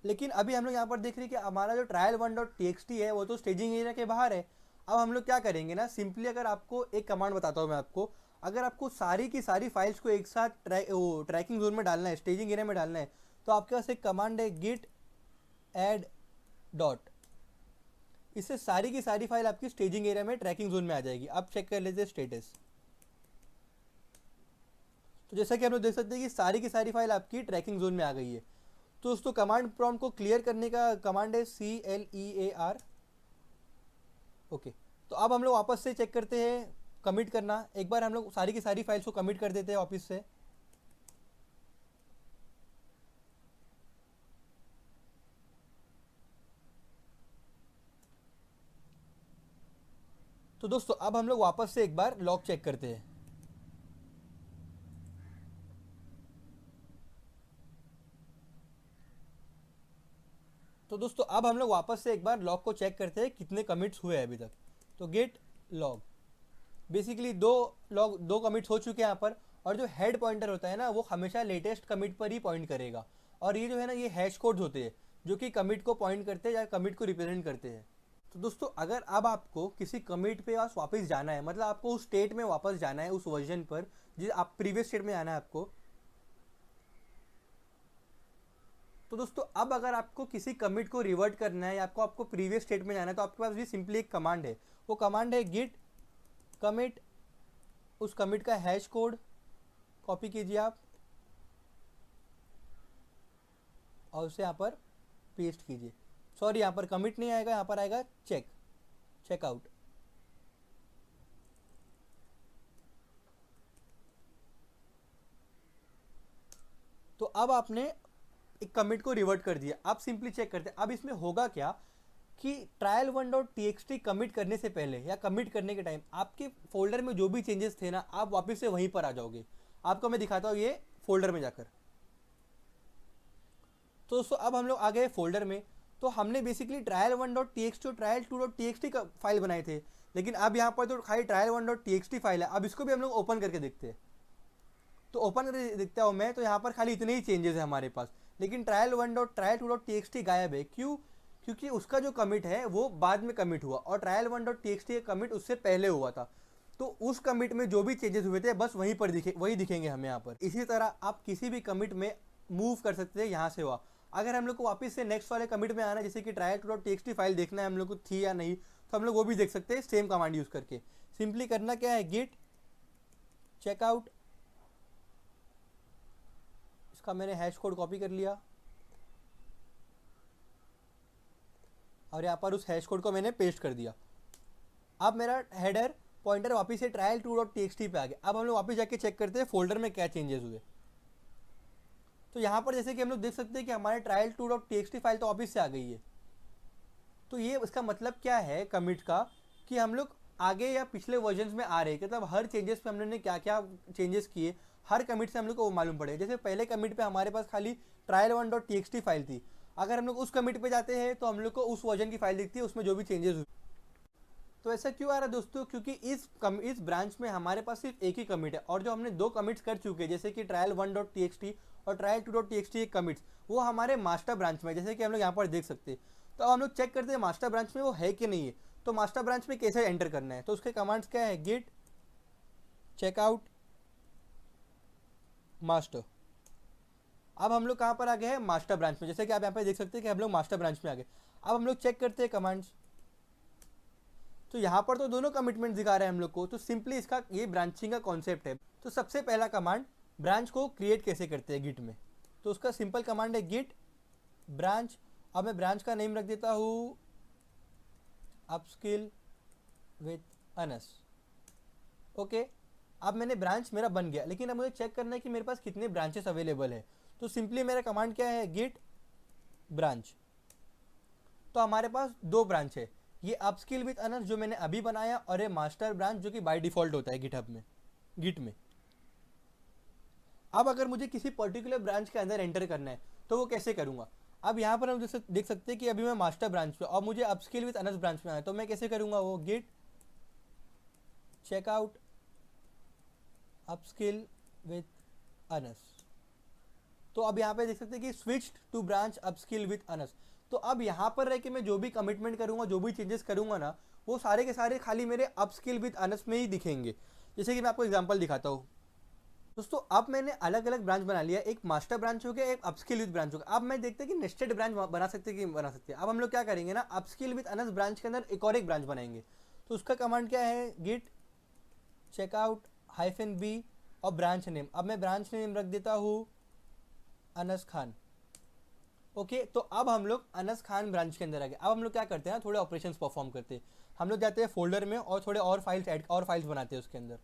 लेकिन अभी हम लोग यहाँ पर देख रहे हैं कि हमारा जो trial1.txt है वो तो स्टेजिंग एरिया के बाहर है। अब हम लोग क्या करेंगे ना, सिंपली अगर आपको एक कमांड बताता हूँ मैं आपको, अगर आपको सारी की सारी फाइल्स को एक साथ ट्रैकिंग जोन में डालना है, स्टेजिंग एरिया में डालना है, तो आपके पास एक कमांड है git add डॉट। इससे सारी की सारी फाइल आपकी स्टेजिंग एरिया में ट्रैकिंग जोन में आ जाएगी। अब चेक कर लेते हैं स्टेटस। तो जैसा कि हम लोग देख सकते हैं कि सारी की सारी फाइल आपकी ट्रैकिंग जोन में आ गई है। तो दोस्तों कमांड प्रॉम्प्ट को क्लियर करने का कमांड है CLEAR। ओके, तो अब हम लोग वापस से चेक करते हैं कमिट करना। एक बार हम लोग सारी की सारी फाइल्स को कमिट कर देते हैं वापस से। तो दोस्तों अब हम लोग वापस से एक बार लॉग चेक करते हैं। तो दोस्तों अब हम लोग वापस से एक बार लॉग को चेक करते हैं कितने कमिट्स हुए हैं अभी तक। तो गेट लॉग, बेसिकली दो कमिट्स हो चुके हैं यहाँ पर। और जो हेड पॉइंटर होता है ना, वो हमेशा लेटेस्ट कमिट पर ही पॉइंट करेगा। और ये जो है ना, ये हैश कोड्स होते हैं जो कि कमिट को पॉइंट करते हैं या कमिट को रिप्रेजेंट करते हैं। तो दोस्तों अगर अब आपको किसी कमिट पे वापस जाना है, मतलब आपको उस स्टेट में वापस जाना है, उस वर्जन पर जिस आप प्रीवियस स्टेट में जाना है आपको, तो दोस्तों अब अगर आपको किसी कमिट को रिवर्ट करना है या आपको प्रीवियस स्टेट में जाना है, तो आपके पास भी सिंपली एक कमांड है। वो कमांड है गिट कमिट। उस कमिट का हैश कोड कॉपी कीजिए आप और उसे यहाँ पर पेस्ट कीजिए। सॉरी, यहाँ पर कमिट नहीं आएगा, यहाँ पर आएगा चेकआउट। तो अब आपने एक कमिट को रिवर्ट कर दिया। अब सिंपली चेक करते हैं अब इसमें होगा क्या कि trial1.txt कमिट करने से पहले या कमिट करने के टाइम आपके फोल्डर में जो भी चेंजेस थे ना, आप वापस से वहीं पर आ जाओगे। आपको मैं दिखाता हूँ ये फोल्डर में जाकर। तो दोस्तों अब हम लोग आ गए फोल्डर में। तो हमने बेसिकली trial1.txt और trial2.txt का फाइल बनाए थे, लेकिन अब यहाँ पर तो खाली trial1.txt फाइल है। अब इसको भी हम लोग ओपन करके देखते हैं। तो ओपन करके देखता हूँ मैं, तो यहाँ पर खाली इतने ही चेंजेस है हमारे पास, लेकिन trial2.txt गायब है। क्यों? क्योंकि उसका जो कमिट है वो बाद में कमिट हुआ और trial1.txt का कमिट उससे पहले हुआ था। तो उस कमिट में जो भी चेंजेस हुए थे बस वहीं पर वही दिखेंगे हमें यहाँ पर। इसी तरह आप किसी भी कमिट में मूव कर सकते हैं यहाँ से हुआ। अगर हम लोग को वापस से नेक्स्ट वाले कमिट में आना है, जैसे कि trial2.txt फाइल देखना है हम लोग को थी या नहीं, तो हम लोग वो भी देख सकते हैं सेम कमांड यूज करके। सिंपली करना क्या है, गिट चेकआउट, इसका मैंने हैश कोड कॉपी कर लिया और यहाँ पर उस हैश कोड को मैंने पेस्ट कर दिया। अब मेरा हेडर पॉइंटर वापस से trial2.txt पे आ गया। अब हम लोग वापस जाके चेक करते हैं फोल्डर में क्या चेंजेस हुए। तो यहाँ पर जैसे कि हम लोग देख सकते हैं कि हमारे trial2.txt फाइल तो वापस से आ गई है। तो ये इसका मतलब क्या है कमिट का, कि हम लोग आगे या पिछले वर्जन्स में आ रहे हैं, मतलब हर चेंजेस पे हम लोग ने क्या क्या चेंजेस किए हर कमिट से हम लोग को वो मालूम पड़े। जैसे पहले कमिट पे हमारे पास खाली trial1.txt फाइल थी, अगर हम लोग उस कमिट पे जाते हैं तो हम लोग को उस वर्जन की फाइल दिखती है, उसमें जो भी चेंजेस हुए। तो ऐसा क्यों आ रहा है दोस्तों, क्योंकि इस ब्रांच में हमारे पास सिर्फ एक ही कमिट है, और जो हमने दो कमिट्स कर चुके हैं जैसे कि trial1.txt और trial2.txt एक कमिट्स, वो हमारे मास्टर ब्रांच में, जैसे कि हम लोग यहाँ पर देख सकते हैं। तो अब हम लोग चेक करते हैं मास्टर ब्रांच में वो है कि नहीं है। तो मास्टर ब्रांच में कैसे एंटर करना है, तो उसके कमांड्स क्या है, गिट चेकआउट मास्टर। अब हम लोग कहाँ पर आ गए हैं, मास्टर ब्रांच में। जैसे कि आप यहाँ पे देख सकते हैं कि हम लोग मास्टर ब्रांच में आ गए। अब हम लोग चेक करते हैं कमांड्स, तो यहाँ पर तो दोनों कमिटमेंट दिखा रहे हैं हम लोग को। तो सिंपली इसका ये ब्रांचिंग का कॉन्सेप्ट है। तो सबसे पहला कमांड, ब्रांच को क्रिएट कैसे करते हैं गिट में, तो उसका सिंपल कमांड है गिट ब्रांच। अब मैं ब्रांच का नेम रख देता हूँ अपस्किल विथ अनस। ओके, अब मैंने ब्रांच मेरा बन गया, लेकिन अब मुझे चेक करना है कि मेरे पास कितने ब्रांचेस अवेलेबल है। तो सिंपली मेरा कमांड क्या है, गिट ब्रांच। तो हमारे पास दो ब्रांच है, ये अपस्किल विथ अनस जो मैंने अभी बनाया, और ये मास्टर ब्रांच जो कि बाय डिफॉल्ट होता है गिटहब में, गिट में। अब अगर मुझे किसी पर्टिकुलर ब्रांच के अंदर एंटर करना है तो वो कैसे करूँगा। अब यहाँ पर हम देख सकते हैं कि अभी मैं मास्टर ब्रांच पे और मुझे अपस्किल विथ अनस ब्रांच में आया, तो मैं कैसे करूँगा, वो git checkout upskill with Anas. तो अब यहाँ पे देख सकते हैं कि switched to branch upskill with Anas. तो अब यहाँ पर रह के मैं जो भी कमिटमेंट करूँगा, जो भी चेंजेस करूँगा ना, वो सारे के सारे खाली मेरे अपस्किल विथ अनस में ही दिखेंगे। जैसे कि मैं आपको एग्जांपल दिखाता हूँ दोस्तों। अब मैंने अलग अलग ब्रांच बना लिया, एक मास्टर ब्रांच हो गया, एक अपस्किल विथ ब्रांच हो गया। अब मैं देखते हैं कि नेस्टेड ब्रांच बना सकते कि बना सकते हैं। अब हम लोग क्या करेंगे ना, अपस्किल विथ अनस ब्रांच के अंदर एक और एक ब्रांच बनाएंगे। तो उसका कमांड क्या है, गिट चेकआउट -b और ब्रांच नेम। अब मैं ब्रांच नेम रख देता हूँ अनस खान। ओके, तो अब हम लोग अनस खान ब्रांच के अंदर आ गए। अब हम लोग क्या करते हैं, थोड़े ऑपरेशंस परफॉर्म करते हैं। हम लोग जाते हैं फोल्डर में और थोड़े और फाइल्स ऐड और फाइल्स बनाते हैं उसके अंदर।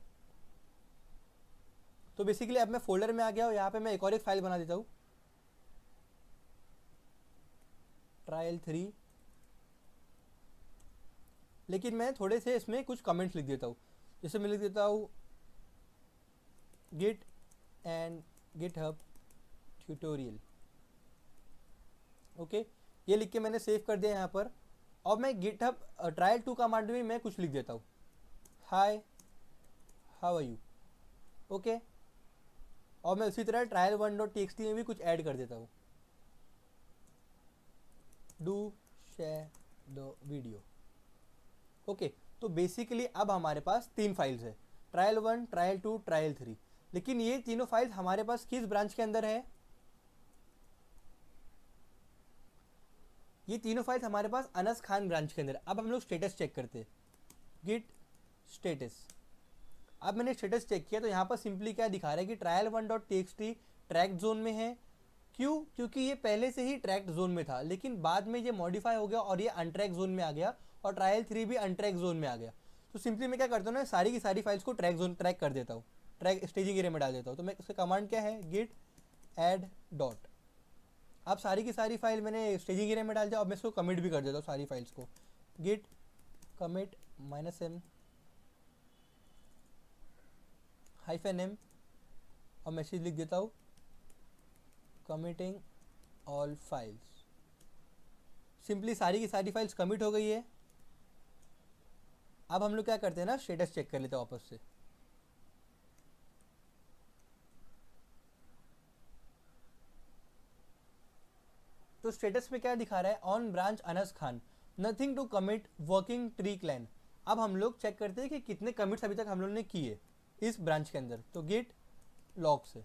तो बेसिकली अब मैं फोल्डर में आ गया और यहाँ पे मैं एक और एक फाइल बना देता हूँ, trial3। लेकिन मैं थोड़े से इसमें कुछ कमेंट्स लिख देता हूँ। जैसे मैं लिख देता हूँ git and GitHub tutorial. Okay, ये लिख के मैंने सेव कर दिया यहाँ पर। और मैं गिटहब trial2 कमांड में मैं कुछ लिख देता हूँ, hi how are you. Okay, और मैं उसी तरह trial1.txt में भी कुछ ऐड कर देता हूँ, do share the video. Okay, तो बेसिकली अब हमारे पास तीन फाइल्स है, trial1, trial2, trial3। लेकिन ये तीनों फाइल्स हमारे पास किस ब्रांच के अंदर है, ये तीनों फाइल्स हमारे पास अनस खान ब्रांच के अंदर। अब हम लोग स्टेटस चेक करते हैं, गिट स्टेटस। अब मैंने स्टेटस चेक किया तो यहाँ पर सिंपली क्या दिखा रहा है कि trial1.txt ट्रैक जोन में है। क्यों, क्योंकि ये पहले से ही ट्रैक जोन में था, लेकिन बाद में ये मॉडिफाई हो गया और ये अनट्रैक जोन में आ गया, और trial3 भी अनट्रैक जोन में आ गया। तो सिंपली मैं क्या करता हूँ ना, सारी की सारी फाइल्स को ट्रैक कर देता हूँ, ट्रैक स्टेजिंग एरिया में डाल देता हूँ। तो मैं उसका कमांड क्या है, गिट एड डॉट। अब सारी की सारी फाइल मैंने स्टेजिंग एरिया में डाल दिया। अब मैं इसको कमिट भी कर देता हूँ सारी फाइल्स को, गिट कमिट -m -m और मैसेज लिख देता हूँ कमिटिंग ऑल फाइल्स। सिंपली सारी की सारी फाइल्स कमिट हो गई है। अब हम लोग क्या करते हैं ना, स्टेटस चेक कर लेते हैं वापस से। तो स्टेटस में क्या दिखा रहा है, on branch Anas Khan, nothing to commit, working tree clean. अब हम लोग चेक करते हैं कि कितने कमिट्स अभी तक हम लोग ने किए इस ब्रांच के अंदर। तो गिट लॉग से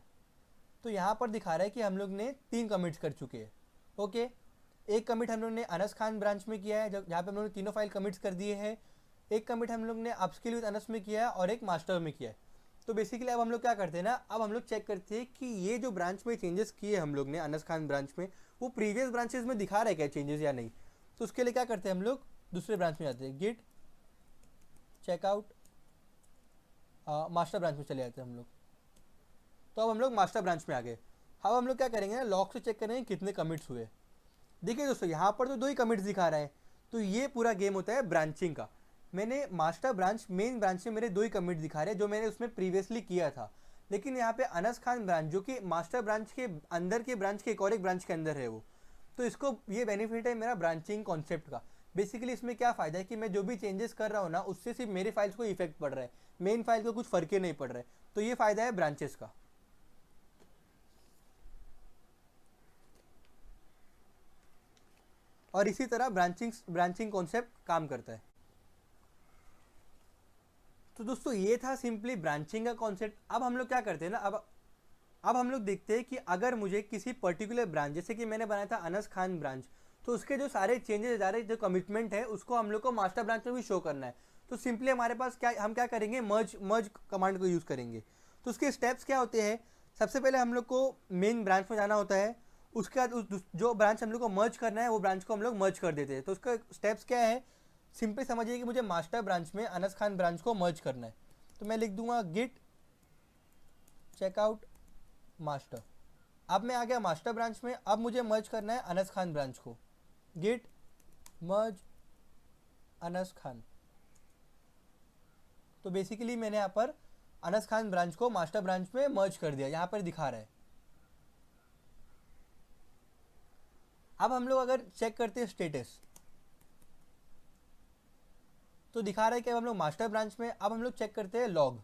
तो यहाँ पर दिखा रहा है कि हम लोग ने 3 कमिट्स कर चुके हैं। ओके, एक कमिट हम लोग ने अनस खान ब्रांच में किया है जहाँ पे हम लोग ने तीनों फाइल कमिट्स कर दिए हैं। एक कमिट हम लोग ने अपस्किल विद अनस में किया है और एक मास्टर में किया है। तो बेसिकली अब हम लोग क्या करते हैं ना, अब हम लोग चेक करते हैं कि ये जो ब्रांच में चेंजेस किए हम लोग ने अनस खान ब्रांच में, वो प्रीवियस ब्रांचेस में दिखा रहा है क्या चेंजेस या नहीं। तो उसके लिए क्या करते हैं, हम लोग दूसरे ब्रांच में जाते हैं, गिट चेकआउट मास्टर ब्रांच में चले जाते हैं हम लोग। तो अब हम लोग मास्टर ब्रांच में आ गए। अब हम लोग क्या करेंगे ना, लॉग से चेक करेंगे कितने कमिट्स हुए। देखिए दोस्तों, यहाँ पर तो 2 ही कमिट्स दिखा रहा है। तो ये पूरा गेम होता है ब्रांचिंग का। मैंने मास्टर ब्रांच मेन ब्रांच में मेरे 2 ही कमिट दिखा रहे हैं जो मैंने उसमें प्रीवियसली किया था। लेकिन यहाँ पे अनस खान ब्रांच जो कि मास्टर ब्रांच के अंदर के ब्रांच के एक और एक ब्रांच के अंदर है वो, तो इसको ये बेनिफिट है मेरा ब्रांचिंग कॉन्सेप्ट का। बेसिकली इसमें क्या फ़ायदा है कि मैं जो भी चेंजेस कर रहा हूँ ना, उससे सिर्फ मेरे फाइल्स को इफेक्ट पड़ रहा है, मेन फाइल को कुछ फ़र्क ही नहीं पड़ रहा है। तो ये फ़ायदा है ब्रांचेस का। और इसी तरह ब्रांचिंग कॉन्सेप्ट काम करता है। तो दोस्तों ये था सिंपली ब्रांचिंग का कॉन्सेप्ट। अब हम लोग क्या करते हैं ना, अब हम लोग देखते हैं कि अगर मुझे किसी पर्टिकुलर ब्रांच, जैसे कि मैंने बनाया था अनस खान ब्रांच, तो उसके जो सारे चेंजेस जा रहे जो कमिटमेंट है उसको हम लोग को मास्टर ब्रांच में भी शो करना है। तो सिंपली हमारे पास हम क्या करेंगे, मर्ज कमांड को यूज़ करेंगे। तो उसके स्टेप्स क्या होते हैं, सबसे पहले हम लोग को मेन ब्रांच में जाना होता है। उसके बाद जो ब्रांच हम लोग को मर्ज करना है वो ब्रांच को हम लोग मर्ज कर देते हैं। तो उसका स्टेप्स क्या है, सिंपली समझिए कि मुझे मास्टर ब्रांच में अनस खान ब्रांच को मर्ज करना है। तो मैं लिख दूंगा गिट चेकआउट मास्टर। अब मैं आ गया मास्टर ब्रांच में। अब मुझे मर्ज करना है अनस खान ब्रांच को, गिट मर्ज अनस खान। तो बेसिकली मैंने यहाँ पर अनस खान ब्रांच को मास्टर ब्रांच में मर्ज कर दिया, यहाँ पर दिखा रहा है। अब हम लोग अगर चेक करते हैं स्टेटस, तो दिखा रहा है कि अब हम लोग मास्टर ब्रांच में। अब हम लोग चेक करते हैं लॉग।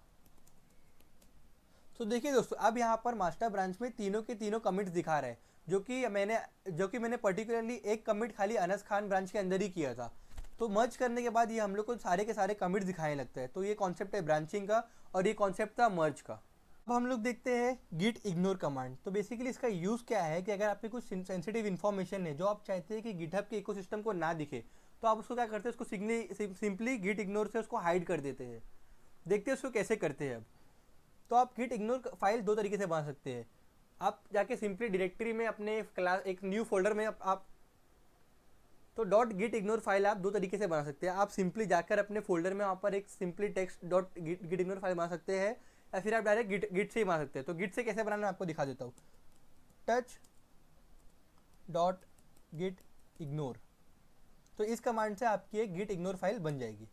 तो देखिए दोस्तों, अब यहाँ पर मास्टर ब्रांच में तीनों के तीनों कमिट्स दिखा रहे हैं, जो कि मैंने पर्टिकुलरली एक कमिट खाली अनस खान ब्रांच के अंदर ही किया था। तो मर्ज करने के बाद ये हम लोग को सारे के सारे कमिट्स दिखाने लगते हैं। तो ये कॉन्सेप्ट है ब्रांचिंग का और ये कॉन्सेप्ट था मर्ज का। अब हम लोग देखते हैं गिट इग्नोर कमांड। तो बेसिकली इसका यूज़ क्या है कि अगर आपके कुछ सेंसिटिव इन्फॉर्मेशन है जो आप चाहते हैं कि गिटहब के इकोसिस्टम को ना दिखे, तो आप उसको क्या करते हैं, उसको सिंपली गिट इग्नोर से उसको हाइड कर देते हैं। देखते हैं उसको कैसे करते हैं। अब तो आप गिट इग्नोर फाइल 2 तरीके से बना सकते हैं। आप जाके सिंपली डायरेक्टरी में अपने क्लास एक न्यू फोल्डर में आप तो डॉट गिट इग्नोर फाइल आप 2 तरीके से बना सकते हैं। आप सिंपली जाकर अपने फोल्डर में वहाँ पर एक simply text dot git ignore file बना सकते हैं, या फिर आप डायरेक्ट गिट से ही बना सकते हैं। तो गिट से कैसे बनाना मैं आपको दिखा देता हूँ। टच डॉट गिट इग्नोर, तो इस कमांड से आपकी एक गिट इग्नोर फाइल बन जाएगी।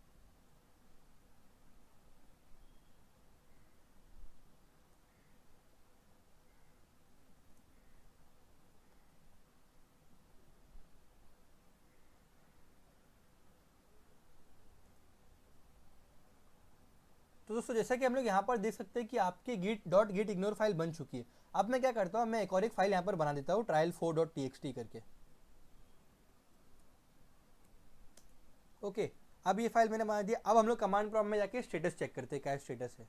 तो दोस्तों जैसा कि हम लोग यहाँ पर देख सकते हैं कि आपके गिट इग्नोर फाइल बन चुकी है। अब मैं क्या करता हूँ, मैं एक और एक फाइल यहाँ पर बना देता हूँ trial4.txt करके। ओके, अब ये फाइल मैंने बना दिया। अब हम लोग कमांड प्रॉम्प्ट में जाके स्टेटस चेक करते हैं, क्या स्टेटस है।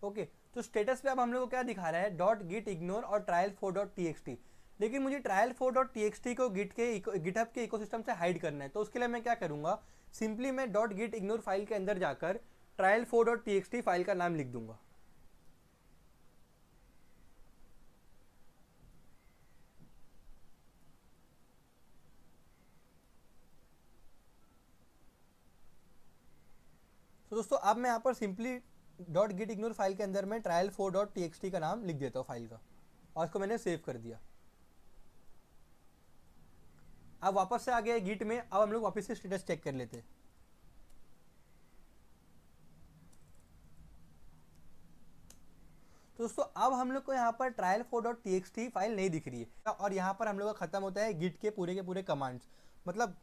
ओके, तो स्टेटस पे अब हम लोग को क्या दिखा रहा है, डॉट गिट इग्नोर और trial4.txt। लेकिन मुझे trial4.txt को गिटहब के इकोसिस्टम से हाइड करना है। तो उसके लिए मैं क्या करूँगा, सिंपली मैं डॉट गिट इग्नोर फाइल के अंदर जाकर trial4.txt फाइल का नाम लिख दूंगा। तो दोस्तों अब मैं यहाँ पर simply dot git ignore file के अंदर मैं trial4.txt का नाम लिख देता हूँ फाइल का, और इसको मैंने सेव कर दिया। अब वापस से आ गया गिट में। अब हम लोग वापस से स्टेटस चेक कर लेते हैं। तो दोस्तों अब हम लोग को यहाँ पर trial4.txt फाइल नहीं दिख रही है, और यहाँ पर हम लोग का खत्म होता है गिट के पूरे कमांड्स, मतलब।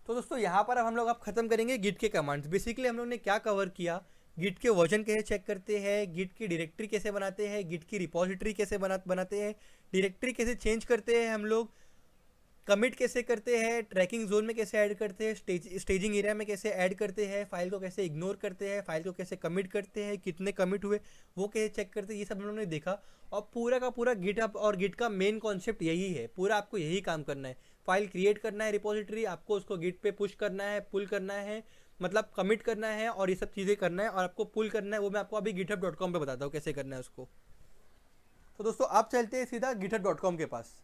तो दोस्तों यहाँ पर अब हम लोग खत्म करेंगे गिट के कमांड्स। बेसिकली हम लोग ने क्या कवर किया, गिट के वर्जन कैसे चेक करते हैं, गिट की डायरेक्टरी कैसे बनाते हैं, गिट की रिपोजिटरी कैसे बनाते हैं, डायरेक्टरी कैसे चेंज करते हैं हम लोग, कमिट कैसे करते हैं, ट्रैकिंग जोन में कैसे ऐड करते हैं, स्टेजिंग एरिया में कैसे ऐड करते हैं, फाइल को कैसे इग्नोर करते हैं, फाइल को कैसे कमिट करते हैं, कितने कमिट हुए वो कैसे चेक करते हैं, ये सब हम लोगों ने देखा। और पूरा का पूरा गिटहब और गिट का मेन कॉन्सेप्ट यही है, पूरा आपको यही काम करना है। फाइल क्रिएट करना है रिपोजिटरी, आपको उसको गिट पे पुश करना है, पुल करना है, मतलब कमिट करना है और ये सब चीज़ें करना है, और आपको पुल करना है। वो मैं आपको अभी github.com पे बताता हूँ कैसे करना है उसको। तो दोस्तों आप चलते हैं सीधा github.com के पास।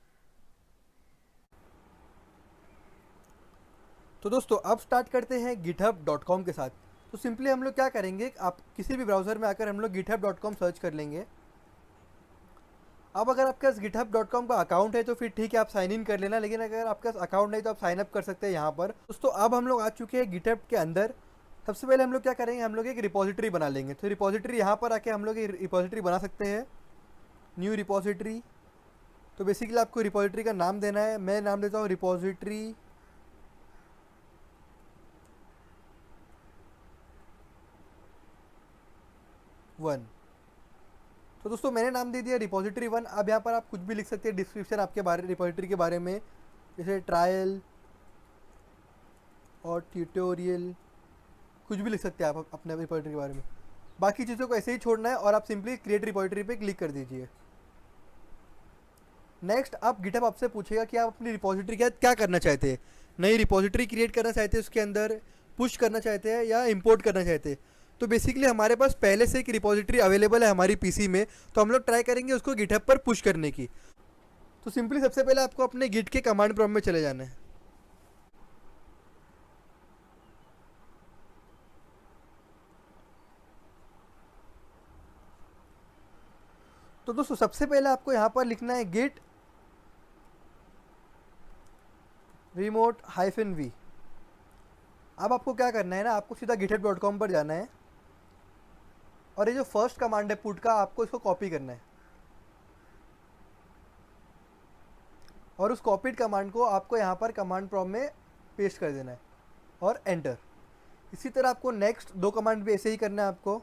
तो दोस्तों अब स्टार्ट करते हैं github.com के साथ। तो सिंपली हम लोग क्या करेंगे, आप किसी भी ब्राउज़र में आकर हम लोग github.com सर्च कर लेंगे। अब अगर आपके पास github.com का अकाउंट है तो फिर ठीक है, आप साइन इन कर लेना, लेकिन अगर आपके पास अकाउंट नहीं तो आप साइन अप कर सकते हैं यहाँ पर। दोस्तों अब हम लोग आ चुके हैं गिटहब के अंदर। सबसे पहले हम लोग क्या करेंगे, हम लोग एक रिपोजिटरी बना लेंगे। तो रिपोजिटरी यहाँ पर आके हम लोग एक रिपोजिटरी बना सकते हैं, न्यू रिपोजिटरी। तो बेसिकली आपको रिपोजिटरी का नाम देना है, मैं नाम देता हूँ रिपोजिटरी 1। तो दोस्तों मैंने नाम दे दिया रिपोजिटरी 1। अब यहाँ पर आप कुछ भी लिख सकते हैं डिस्क्रिप्शन आपके बारे रिपोजिटरी के बारे में, जैसे ट्रायल और ट्यूटोरियल, कुछ भी लिख सकते हैं आप अपने रिपोजिटरी के बारे में। बाकी चीज़ों को ऐसे ही छोड़ना है और आप सिंपली क्रिएट रिपोजिटरी पे क्लिक कर दीजिए। नेक्स्ट आप गिटहब आपसे पूछेगा कि आप अपनी रिपोजिटरी के साथ क्या करना चाहते हैं। नई रिपोजिटरी क्रिएट करना चाहते हैं, उसके अंदर पुश करना चाहते हैं या इंपोर्ट करना चाहते हैं। तो बेसिकली हमारे पास पहले से एक रिपोजिटरी अवेलेबल है हमारी पीसी में, तो हम लोग ट्राई करेंगे उसको गिटहब पर पुश करने की। तो सिंपली सबसे पहले आपको अपने गिट के कमांड प्रॉम्प्ट में चले जाना है। तो दोस्तों सबसे पहले आपको यहाँ पर लिखना है गिट रिमोट -v। अब आपको क्या करना है ना, आपको सीधा github.com पर जाना है और ये जो फर्स्ट कमांड है पुट का, आपको इसको कॉपी करना है और उस कॉपीड कमांड को आपको यहाँ पर कमांड प्रॉम्प्ट में पेस्ट कर देना है और एंटर। इसी तरह आपको नेक्स्ट 2 कमांड भी ऐसे ही करना है आपको।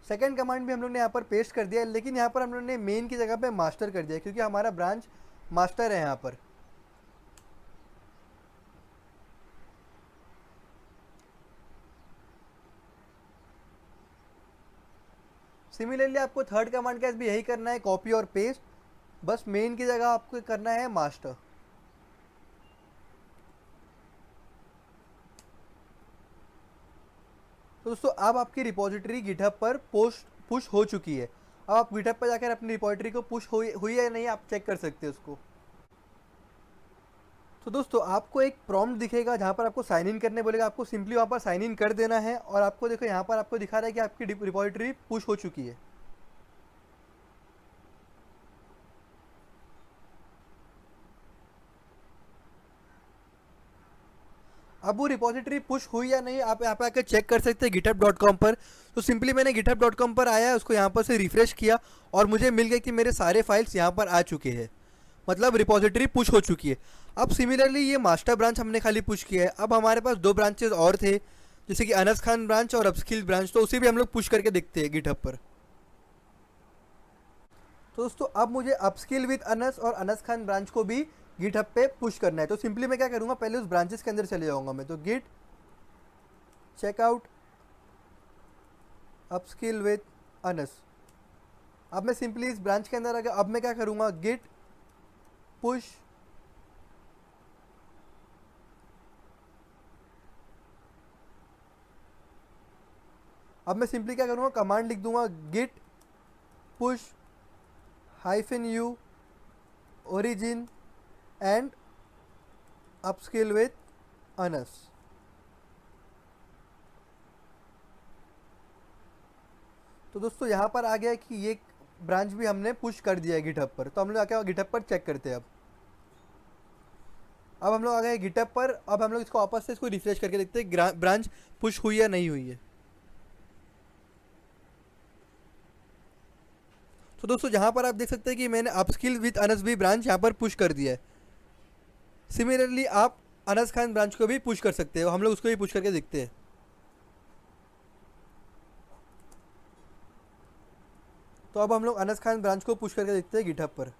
सेकेंड कमांड भी हम लोग ने यहाँ पर पेस्ट कर दिया है, लेकिन यहाँ पर हम लोग ने मेन की जगह पे मास्टर कर दिया क्योंकि हमारा ब्रांच मास्टर है यहाँ पर। सिमिलरली आपको थर्ड कमांड का भी यही करना है, कॉपी और पेस्ट, बस मेन की जगह आपको करना है मास्टर। तो दोस्तों अब आपकी रिपोजिटरी गिटहब पर पुश हो चुकी है। अब आप गिटहब पर जाकर अपनी रिपोजिटरी को पुश हुई या नहीं आप चेक कर सकते हैं उसको। तो दोस्तों आपको एक प्रॉम्प्ट दिखेगा जहाँ पर आपको साइन इन करने बोलेगा, आपको सिंपली वहाँ पर साइन इन कर देना है और आपको देखो यहाँ पर आपको दिखा रहा है कि आपकी रिपोजिटरी पुश हो चुकी है। अब वो रिपोजिटरी पुश हुई या नहीं आप यहाँ पे आकर चेक कर सकते हैं github.com पर। तो सिंपली मैंने github.com पर आया, उसको यहाँ पर से रिफ्रेश किया और मुझे मिल गया कि मेरे सारे फाइल्स यहाँ पर आ चुके हैं, मतलब रिपोजिटरी पुश हो चुकी है। अब सिमिलरली ये मास्टर ब्रांच हमने खाली पुश किया है। अब हमारे पास 2 ब्रांचेस और थे, जैसे कि अनस खान ब्रांच और अपस्किल ब्रांच, तो उसे भी हम लोग पुश करके देखते हैं गिटहब पर। तो दोस्तों अब मुझे अपस्किल विद अनस और अनस खान ब्रांच को भी गिटहब पे पुश करना है। तो सिंपली मैं क्या करूँगा, पहले उस ब्रांचेस के अंदर चले जाऊँगा मैं। तो git checkout upskill with Anas. अब मैं सिंपली इस ब्रांच के अंदर आ गया। अब मैं क्या करूँगा, गिट पुश अब मैं सिंपली क्या करूँगा, कमांड लिख दूंगा git push -u origin and upskill with Anas. तो दोस्तों यहाँ पर आ गया कि ये ब्रांच भी हमने पुश कर दिया है गिटहब पर। तो हम लोग आके गिटहब पर चेक करते हैं। अब हम लोग आ गए गिटहब पर। अब हम लोग इसको वापस से इसको रिफ्रेश करके देखते हैं ब्रांच पुश हुई या नहीं हुई है। तो दोस्तों यहाँ पर आप देख सकते हैं कि मैंने अपस्किल विद अनस भी ब्रांच यहाँ पर पुश कर दिया है। सिमिलरली आप अनस खान ब्रांच को भी पुश कर सकते हो, हम लोग उसको भी पुश करके देखते हैं। तो अब हम लोग अनस खान ब्रांच को पुश करके देखते हैं गिटहब पर।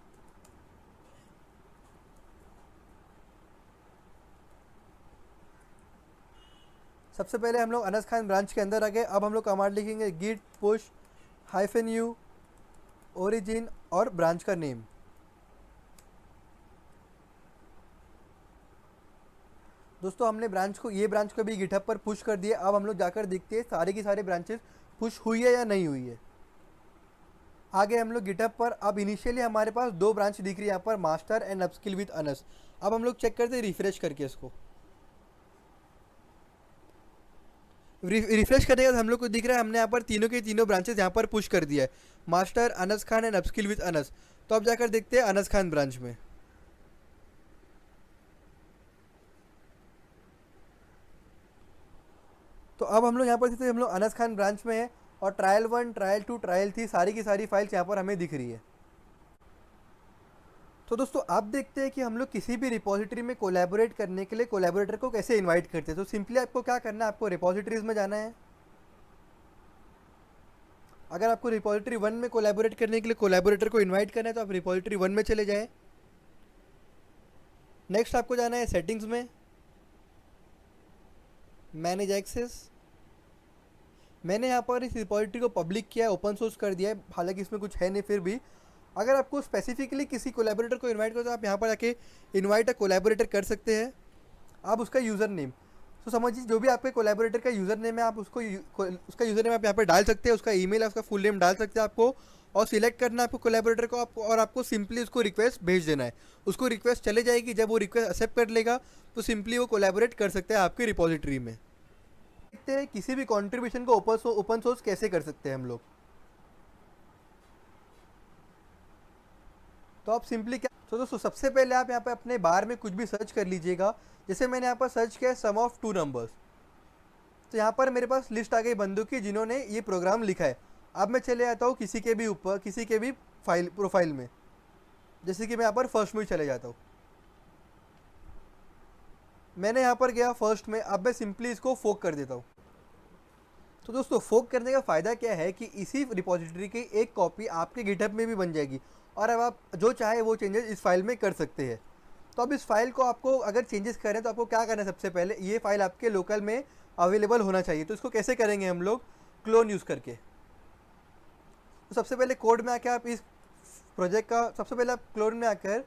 सबसे पहले हम लोग अनस खान ब्रांच के अंदर आ गए। अब हम लोग कमांड लिखेंगे git push -u origin और ब्रांच का नेम। दोस्तों हमने ये ब्रांच को भी गिटहब पर पुश कर दिया। अब हम लोग जाकर देखते हैं सारे की सारे ब्रांचेस पुश हुई है या नहीं हुई है। आगे हम लोग गिटहब पर। अब इनिशियली हमारे पास 2 ब्रांच दिख रही है यहाँ पर, master and upskill with Anas. अब हम लोग चेक करते हैं रिफ्रेश करके इसको। रिफ्रेश करने के बाद हम लोग को दिख रहा है हमने यहाँ पर तीनों के तीनों ब्रांचेस यहाँ पर पुश कर दिया है, master, Anas Khan and upskill with Anas. तो अब जाकर देखते हैं अनस खान ब्रांच में। तो अब हम लोग यहाँ पर देखते हैं हम लोग अनस खान ब्रांच में है और ट्रायल 1, ट्रायल 2, ट्रायल 3 सारी की सारी फाइल्स यहाँ पर हमें दिख रही है। तो दोस्तों आप देखते हैं कि हम लोग किसी भी रिपोजिटरी में कोलैबोरेट करने के लिए कोलैबोरेटर को कैसे इनवाइट करते हैं। तो सिंपली आपको क्या करना है, आपको रिपोजिटरीज में जाना है। अगर आपको रिपोजिटरी 1 में कोलैबोरेट करने के लिए कोलैबोरेटर को इनवाइट करना है तो आप रिपोजिटरी 1 में चले जाएं। नेक्स्ट आपको जाना है सेटिंग्स में, मैनेज एक्सेस। मैंने यहाँ पर इस रिपोजिटरी को पब्लिक किया है, ओपन सोर्स कर दिया है, हालांकि इसमें कुछ है नहीं। फिर भी अगर आपको स्पेसिफिकली किसी कोलैबोरेटर को इनवाइट करो तो आप यहाँ पर आके इनवाइट अ कोलैबोरेटर कर सकते हैं। आप उसका यूज़र नेम, तो समझिए जो भी आपके कोलैबोरेटर का यूज़र नेम है आप उसका यूज़र नेम आप यहाँ पर डाल सकते हैं, उसका ईमेल है, उसका फुल नेम डाल सकते हैं आपको, और सिलेक्ट करना है आपको कोलैबोरेटर को आपको, और आपको सिंपली उसको रिक्वेस्ट भेज देना है। उसको रिक्वेस्ट चले जाएगी, जब वो रिक्वेस्ट एक्सेप्ट कर लेगा तो सिंपली वो कोलैबोरेट कर सकते हैं आपकी रिपोजिटरी में। देखते हैं किसी भी कंट्रीब्यूशन को ओपन सोर्स कैसे कर सकते हैं हम लोग। तो आप सिंपली क्या, तो दोस्तों सबसे पहले आप यहाँ पे अपने बार में कुछ भी सर्च कर लीजिएगा। जैसे मैंने यहाँ पर सर्च किया सम ऑफ 2 नंबर्स, तो यहाँ पर मेरे पास लिस्ट आ गई बंदों की जिन्होंने ये प्रोग्राम लिखा है। अब मैं चले आता हूँ किसी के भी ऊपर, किसी के भी प्रोफाइल में, जैसे कि मैं यहाँ पर फर्स्ट में ही चले जाता हूँ। मैंने यहाँ पर गया फर्स्ट में। अब मैं सिंपली इसको फोक कर देता हूँ। तो दोस्तों फोक करने का फ़ायदा क्या है कि इसी रिपोजिटरी की एक कॉपी आपके गिटहब में भी बन जाएगी, और अब आप जो चाहे वो चेंजेस इस फाइल में कर सकते हैं। तो अब इस फाइल को आपको अगर चेंजेस करें तो आपको क्या करना है, सबसे पहले ये फाइल आपके लोकल में अवेलेबल होना चाहिए। तो इसको कैसे करेंगे हम लोग, क्लोन यूज़ करके। तो सबसे पहले कोड में आकर आप इस प्रोजेक्ट का, सबसे पहले आप क्लोन में आकर,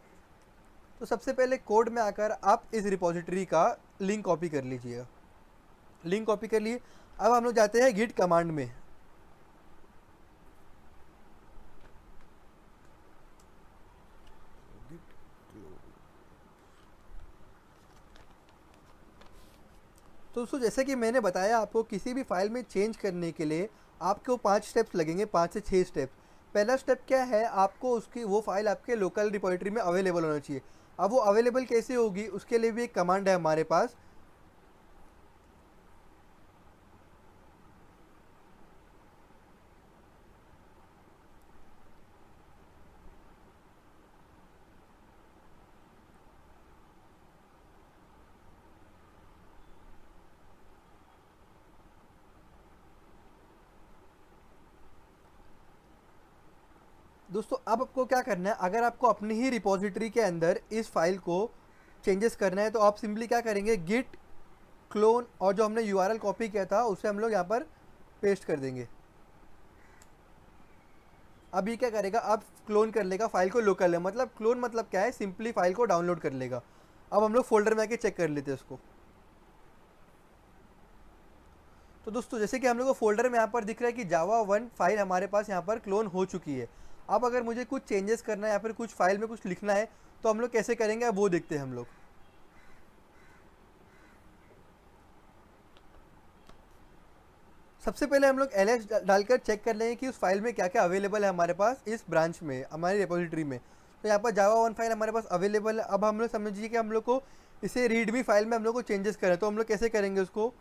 तो सबसे पहले कोड में आकर आप इस रिपोजिटरी का लिंक कॉपी कर लीजिएगा। लिंक कॉपी कर लिए। अब हम लोग जाते हैं गिट कमांड में। तो दोस्तों जैसे कि मैंने बताया आपको, किसी भी फाइल में चेंज करने के लिए आपको 5 स्टेप्स लगेंगे, 5 से 6 स्टेप। पहला स्टेप क्या है, आपको उसकी वो फाइल आपके लोकल रिपोजिटरी में अवेलेबल होना चाहिए। अब वो अवेलेबल कैसे होगी, उसके लिए भी एक कमांड है हमारे पास। दोस्तों अब आपको क्या करना है, अगर आपको अपनी ही रिपोजिटरी के अंदर इस फाइल को चेंजेस करना है तो आप सिंपली क्या करेंगे, गिट क्लोन, और जो हमने यूआरएल कॉपी किया था उसे हम लोग यहाँ पर पेस्ट कर देंगे। अब ये क्या करेगा, अब क्लोन कर लेगा फाइल को लोकल है, मतलब क्लोन मतलब क्या है, सिंपली फाइल को डाउनलोड कर लेगा। अब हम लोग फोल्डर में आके चेक कर लेते हैं उसको। तो दोस्तों जैसे कि हम लोग को फोल्डर में यहाँ पर दिख रहा है कि जावा 1 फाइल हमारे पास यहाँ पर क्लोन हो चुकी है। अब अगर मुझे कुछ चेंजेस करना है या फिर कुछ फाइल में कुछ लिखना है तो हम लोग कैसे करेंगे, अब वो देखते हैं हम लोग। सबसे पहले हम लोग ls डालकर चेक कर लेंगे कि उस फाइल में क्या क्या अवेलेबल है हमारे पास इस ब्रांच में, हमारी रिपोजिटरी में। तो यहाँ पर जावा 1 फाइल हमारे पास अवेलेबल है। अब हम लोग समझिए कि हम लोग को इसे रीडमी फाइल में हम लोग को चेंजेस करें, तो हम लोग कैसे करेंगे उसको।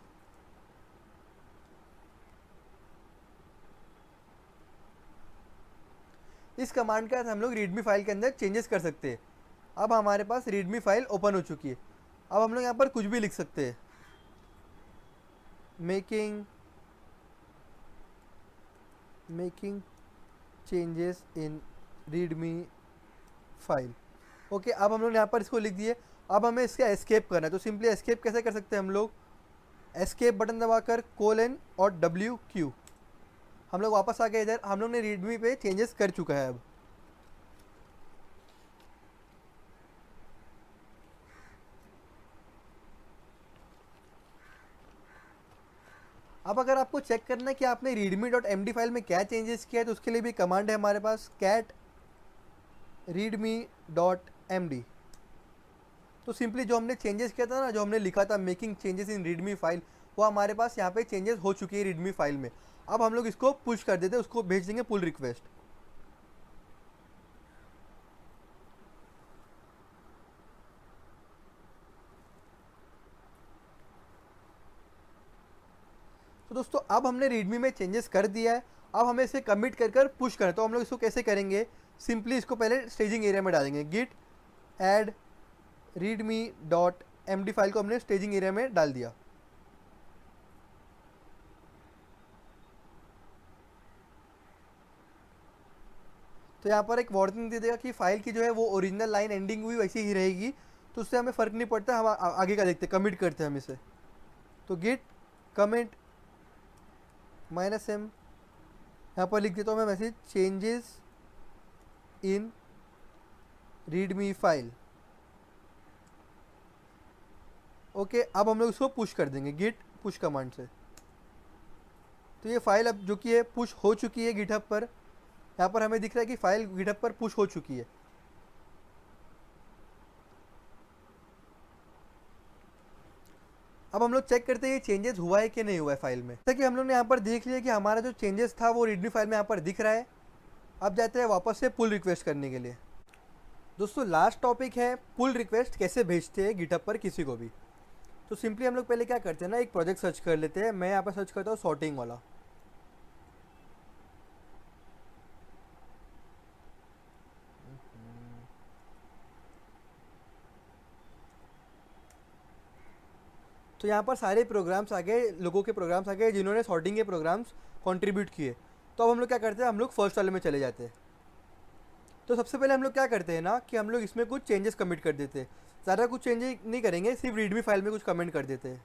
इस कमांड के साथ हम लोग रीडमी फाइल के अंदर चेंजेस कर सकते हैं। अब हमारे पास रीडमी फाइल ओपन हो चुकी है। अब हम लोग यहाँ पर कुछ भी लिख सकते हैं, making changes in readme file. Okay, अब हम लोग यहाँ पर इसको लिख दिए। अब हमें इसका एस्केप करना है, तो सिंपली एस्केप कैसे कर सकते हैं हम लोग, एस्केप बटन दबाकर कोलन और WQ। हम लोग वापस आ गए इधर, हम लोग ने रीडमी पे चेंजेस कर चुका है। अब अगर आपको चेक करना है कि आपने readme.md फाइल में क्या चेंजेस किया है, तो उसके लिए भी कमांड है हमारे पास cat readme.md। तो सिंपली जो हमने चेंजेस किया था ना, जो हमने लिखा था making changes in readme file, वो हमारे पास यहाँ पे चेंजेस हो चुकी है रीडमी फाइल में। अब हम लोग इसको पुश कर देते हैं, उसको भेज देंगे पुल रिक्वेस्ट। तो दोस्तों अब हमने रीडमी में चेंजेस कर दिया है, अब हमें इसे कमिट कर कर पुश करना है। तो हम लोग इसको कैसे करेंगे, सिंपली इसको पहले स्टेजिंग एरिया में डालेंगे। गिट ऐड readme.md फाइल को हमने स्टेजिंग एरिया में डाल दिया। तो यहाँ पर एक वार्निंग दे देगा कि फाइल की जो है वो ओरिजिनल लाइन एंडिंग हुई वैसी ही रहेगी, तो उससे हमें फ़र्क नहीं पड़ता, हम आगे का देखते, कमिट करते हैं हम इसे। तो गिट कमिट -m, यहाँ पर लिख देता हूँ मैं message changes in readme file. Okay, अब हम लोग इसको पुश कर देंगे गिट पुश कमांड से। तो ये फाइल अब जो कि है पुश हो चुकी है गिटहब पर। यहाँ पर हमें दिख रहा है कि फाइल गिटहब पर पुश हो चुकी है। अब हम लोग चेक करते हैं ये चेंजेस हुआ है कि नहीं हुआ है फाइल में। जैसा कि हम लोग ने यहाँ पर देख लिया कि हमारा जो चेंजेस था वो रीडमी फाइल में यहाँ पर दिख रहा है। अब जाते हैं वापस से पुल रिक्वेस्ट करने के लिए। दोस्तों लास्ट टॉपिक है पुल रिक्वेस्ट कैसे भेजते हैं गिटहब पर किसी को भी। तो सिंपली हम लोग पहले क्या करते हैं ना, एक प्रोजेक्ट सर्च कर लेते हैं। मैं यहाँ पर सर्च करता हूँ सॉर्टिंग वाला। तो यहाँ पर सारे प्रोग्राम्स आ गए, लोगों के प्रोग्राम्स आ गए जिन्होंने सॉर्टिंग के प्रोग्राम्स कंट्रीब्यूट किए। तो अब हम लोग क्या करते हैं, हम लोग फर्स्ट वाले में चले जाते हैं। तो सबसे पहले हम लोग क्या करते हैं ना कि हम लोग इसमें कुछ चेंजेस कमिट कर देते हैं। ज़्यादा कुछ चेंजेस नहीं करेंगे, सिर्फ रीडमी फाइल में कुछ कमेंट कर देते हैं।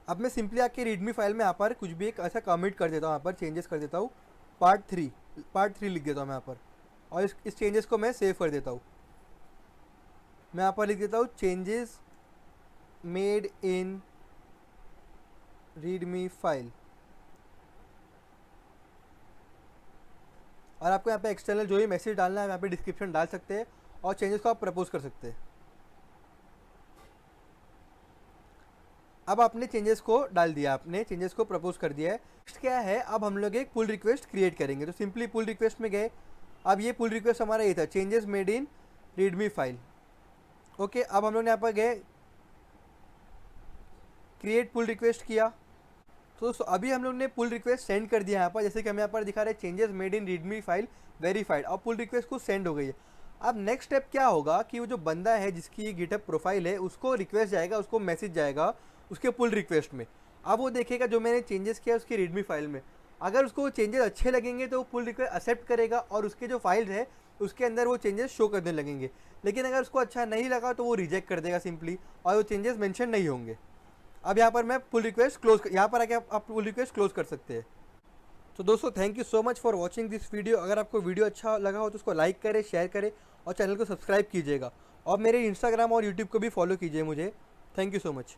अब मैं सिंपली आके रीडमी फाइल में यहाँ पर कुछ भी एक ऐसा कमिट कर देता हूँ, यहाँ पर चेंजेस कर देता हूँ। पार्ट 3 लिख देता हूँ मैं यहाँ पर, और इस चेंजेस को मैं सेव कर देता हूँ। मैं यहाँ पर लिख देता हूँ changes made in readme file. और आपको यहाँ पे एक्सटर्नल जो ही मैसेज डालना है यहाँ पे डिस्क्रिप्शन डाल सकते हैं, और चेंजेस को आप प्रपोज कर सकते हैं। अब आपने चेंजेस को डाल दिया, आपने चेंजेस को प्रपोज कर दिया है। नेक्स्ट क्या है, अब हम लोग एक पुल रिक्वेस्ट क्रिएट करेंगे। तो सिंपली पुल रिक्वेस्ट में गए। अब ये पुल रिक्वेस्ट हमारा ये था, changes made in readme file. Okay, अब हम लोग यहाँ पर गए, क्रिएट पुल रिक्वेस्ट किया। तो अभी हम लोग ने पुल रिक्वेस्ट सेंड कर दिया यहाँ पर, जैसे कि हमें यहाँ पर दिखा रहा है changes made in readme file verified. अब पुल रिक्वेस्ट को सेंड हो गई है। अब नेक्स्ट स्टेप क्या होगा कि वो जो बंदा है जिसकी गिटहब प्रोफाइल है, उसको रिक्वेस्ट जाएगा, उसको मैसेज जाएगा उसके पुल रिक्वेस्ट में। अब वो देखेगा जो मैंने चेंजेस किया उसकी रीडमी फाइल में। अगर उसको वो चेंजेस अच्छे लगेंगे तो वो पुल रिक्वेस्ट एक्सेप्ट करेगा और उसके जो फाइल है उसके अंदर वो चेंजेस शो करने लगेंगे। लेकिन अगर उसको अच्छा नहीं लगा तो वो रिजेक्ट कर देगा सिंपली, और वो चेंजेस मेंशन नहीं होंगे। अब यहाँ पर मैं पुल रिक्वेस्ट क्लोज, यहाँ पर आके आप पुल रिक्वेस्ट क्लोज कर सकते हैं। तो दोस्तों thank you so much for watching this video. अगर आपको वीडियो अच्छा लगा हो तो उसको लाइक करें, शेयर करें और चैनल को सब्सक्राइब कीजिएगा। और मेरे इंस्टाग्राम और यूट्यूब को भी फॉलो कीजिए मुझे। Thank you so much.